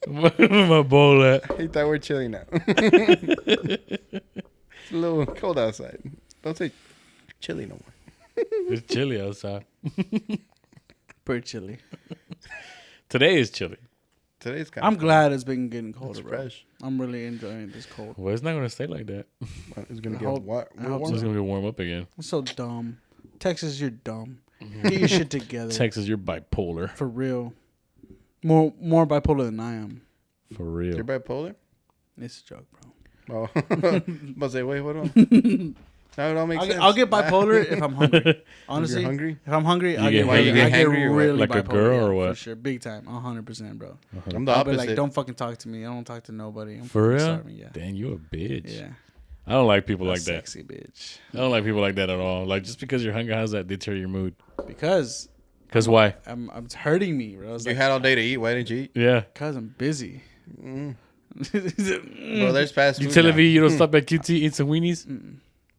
My bowl at? I hate that word chilly now. It's a little cold outside. Don't say chilly no more. It's chilly outside. Pretty chilly. Today is chilly. Today's kind I'm glad it's been getting colder, It's bro. fresh. I'm really enjoying this cold. Well, it's not going to stay like that. It's going to I get hope- what? I hope It's just going to warm up again. I'm so dumb. Texas, you're dumb. Get your shit together. Texas, you're bipolar. For real. More bipolar than I am. For real. You're bipolar? It's a joke, bro. Oh. But say, wait, hold on. Now it all makes sense. I'll get bipolar if I'm hungry. Honestly, If you're hungry? if I'm hungry, I get get, hangry? You get I get hangry or what? really Like a bipolar, girl or yeah, what? For sure, big time, 100%, bro. I'm the I'll be opposite. like, don't fucking talk to me. I don't talk to nobody. I'm For real? fucking starving, yeah. Damn, you a bitch. Yeah. I don't like people A like that. sexy bitch. I don't like people like that at all. Like, just because you're hungry, how does that deter your mood? Because Because why? it's hurting me, bro. It's You like, had all day to eat. Why didn't you eat? Yeah. because I'm busy. Bro, there's fast food. You telling now. me you don't stop at QT, eat some weenies?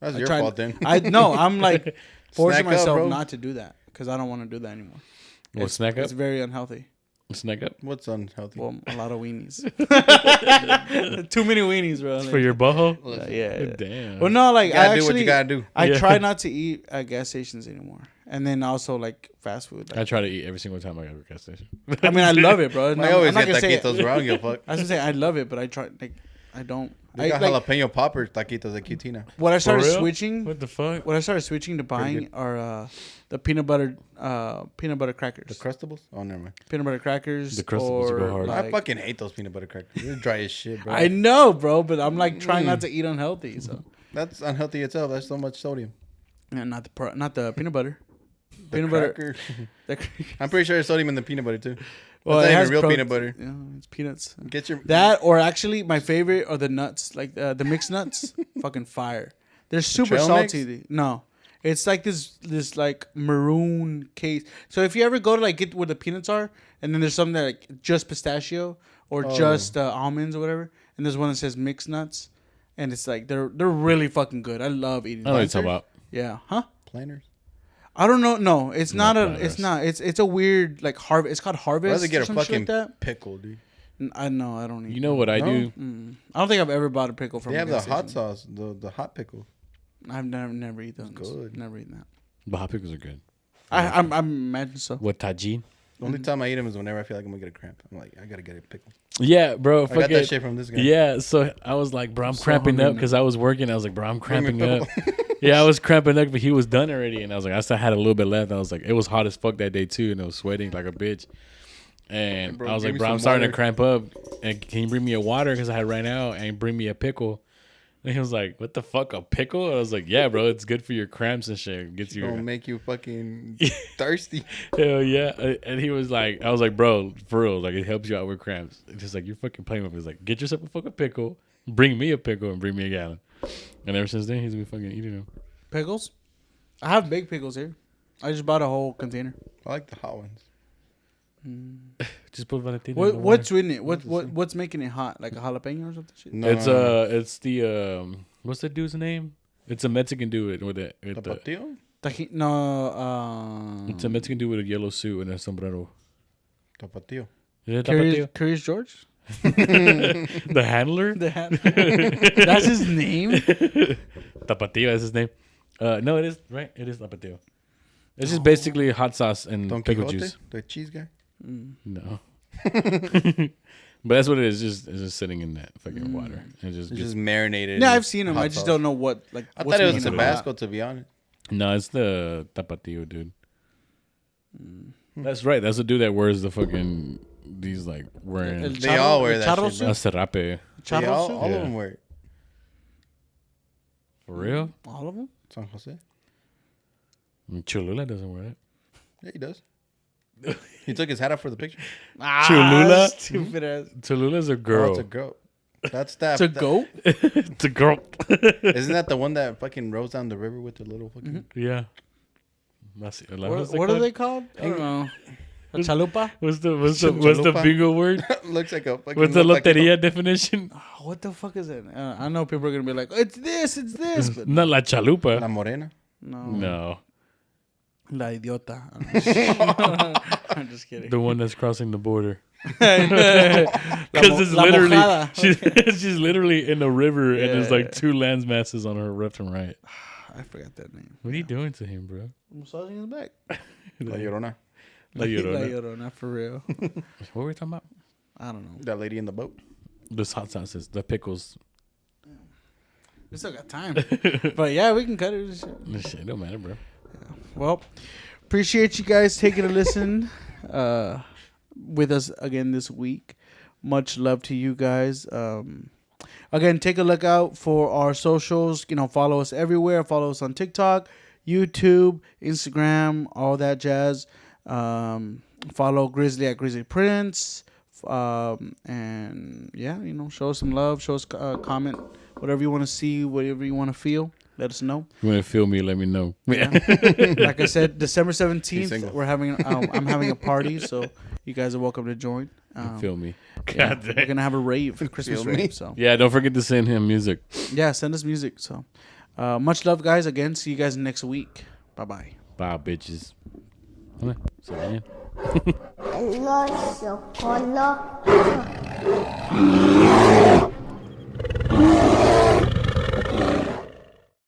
That's I your tried- fault then. I'm like forcing Snack up, myself bro. not to do that because I don't want to do that anymore. Well, snack up? It's very unhealthy. Snack up? What's unhealthy? Well, a lot of weenies. Too many weenies, bro. For your butthole? Yeah. Damn. Well, no, like You gotta I do actually, what you gotta do. I Yeah. try not to eat at gas stations anymore, and then also like fast food. I Like, try to eat every single time I go to a gas station. I mean, I love it, bro. I always I'm not get gonna say taquitos, bro. I don't give a fuck. I was gonna say I love it, but I try like I don't. They got jalapeno popper taquitos de Cutina. What I started switching. What the fuck? What I started switching to buying are the peanut butter crackers. The Crustables? Oh, never mind. Peanut butter crackers. The Crustables go hard. I fucking hate those peanut butter crackers. They're dry as shit, bro. I know, bro, but I'm like trying not to eat unhealthy. So that's unhealthy itself. That's so much sodium. Yeah, not the peanut butter. Peanut butter. I'm pretty sure there's sodium in the peanut butter too. Well, that's it not has even real peanut butter. Yeah, it's peanuts. Get your that, or actually, my favorite are the nuts, like the mixed nuts. Fucking fire. They're super salty. Mix? No, it's like this like maroon case. So if you ever go to like get where the peanuts are, and then there's something that like just pistachio or just almonds or whatever, and there's one that says mixed nuts, and it's like they're really fucking good. I love eating. I know what you're talking about. Yeah, huh? Planters. I don't know. No, it's not a. It's not. It's a weird like harvest. It's called harvest. I'd rather get a fucking like pickle, dude. I know. I don't. You know what I do? I don't think I've ever bought a pickle from. They have the hot sauce, the hot pickle. I've never eaten those. Good. Never eaten that. The hot pickles are good. I imagine so. What, tajin? The only time I eat them is whenever I feel like I'm gonna get a cramp. I'm like, I gotta get a pickle. Yeah, bro. I got that shit from this guy. Yeah, so I was like, bro, I'm cramping up because I was working. I was like, bro, I'm cramping up. Yeah, I was cramping up, but he was done already, and I was like, I still had a little bit left. I was like, it was hot as fuck that day too, and I was sweating like a bitch. And I was like, bro, I'm starting to cramp up, and can you bring me a water because I had ran out, and bring me a pickle. And he was like, what the fuck, a pickle? And I was like, yeah, bro, it's good for your cramps and shit. It gets you. Don't make you fucking thirsty. Hell yeah. And he was like, I was like, bro, for real, like it helps you out with cramps. It's just like, you're fucking playing with it. He's like, get yourself a fucking pickle, bring me a pickle, and bring me a gallon. And ever since then, he's been fucking eating them. Pickles? I have big pickles here. I just bought a whole container. I like the hot ones. Just put Valentina. What's in it? What's making it hot? Like a jalapeno or something? Shit? No, it's the what's the dude's name? It's a Mexican dude with it. Tapatio? No, it's a Mexican dude with a yellow suit and a sombrero. Tapatio. Is it Tapatio? Curious George? The handler? That's his name? Tapatio is his name. No, it is, right? It is Tapatio. It's just basically hot sauce and Don pickle Quixote, juice. The cheese guy? No. But that's what it is. It's just sitting in that fucking water. It's just marinated. Yeah, I've seen them. I just don't know what. Like, I thought it was Tabasco, to be honest. No, it's the Tapatio dude. That's right. That's the dude that wears the fucking these like wearing. They all wear that shit, bro. A serape. All of them wear it. For real? All of them? San Jose. Cholula doesn't wear it. Yeah, he does. He took his hat off for the picture. Cholula? Stupid ass. Cholula's a girl. Oh, it's a goat. That's that. It's a goat? It's a girl. Isn't that the one that fucking rolls down the river with the little fucking... Yeah. What are they called? I don't know. A chalupa? What's the bingo word? Looks like a fucking... What's the loteria definition? Oh, what the fuck is it? I know people are going to be like, it's this. But not la chalupa. La morena? No. La idiota. I'm just kidding. The one that's crossing the border. Because it's literally she's literally in a river and there's like two land masses on her left and right. I forgot that name. What are you doing to him, bro? I'm massaging his back. La Llorona. La Llorona, for real. What were we talking about? I don't know. That lady in the boat. The hot sauces, the pickles. We still got time. But yeah, we can cut it. Shit, don't matter, bro. Yeah. Well, appreciate you guys taking a listen with us again this week. Much love to you guys. Again, take a look out for our socials. Follow us everywhere. Follow us on TikTok, YouTube, Instagram, all that jazz. Follow Grizzly at Grizzly Prince. And yeah, show us some love. Show us comment. Whatever you want to see, whatever you want to feel. Let us know. If you want to feel me, let me know. Yeah. Like I said, December 17th, I'm having a party, so you guys are welcome to join. Feel me. Yeah, we're gonna have a rave, Christmas rave. So yeah, don't forget to send him music. Yeah, send us music. So much love, guys. Again, see you guys next week. Bye, bitches. Los chocolate.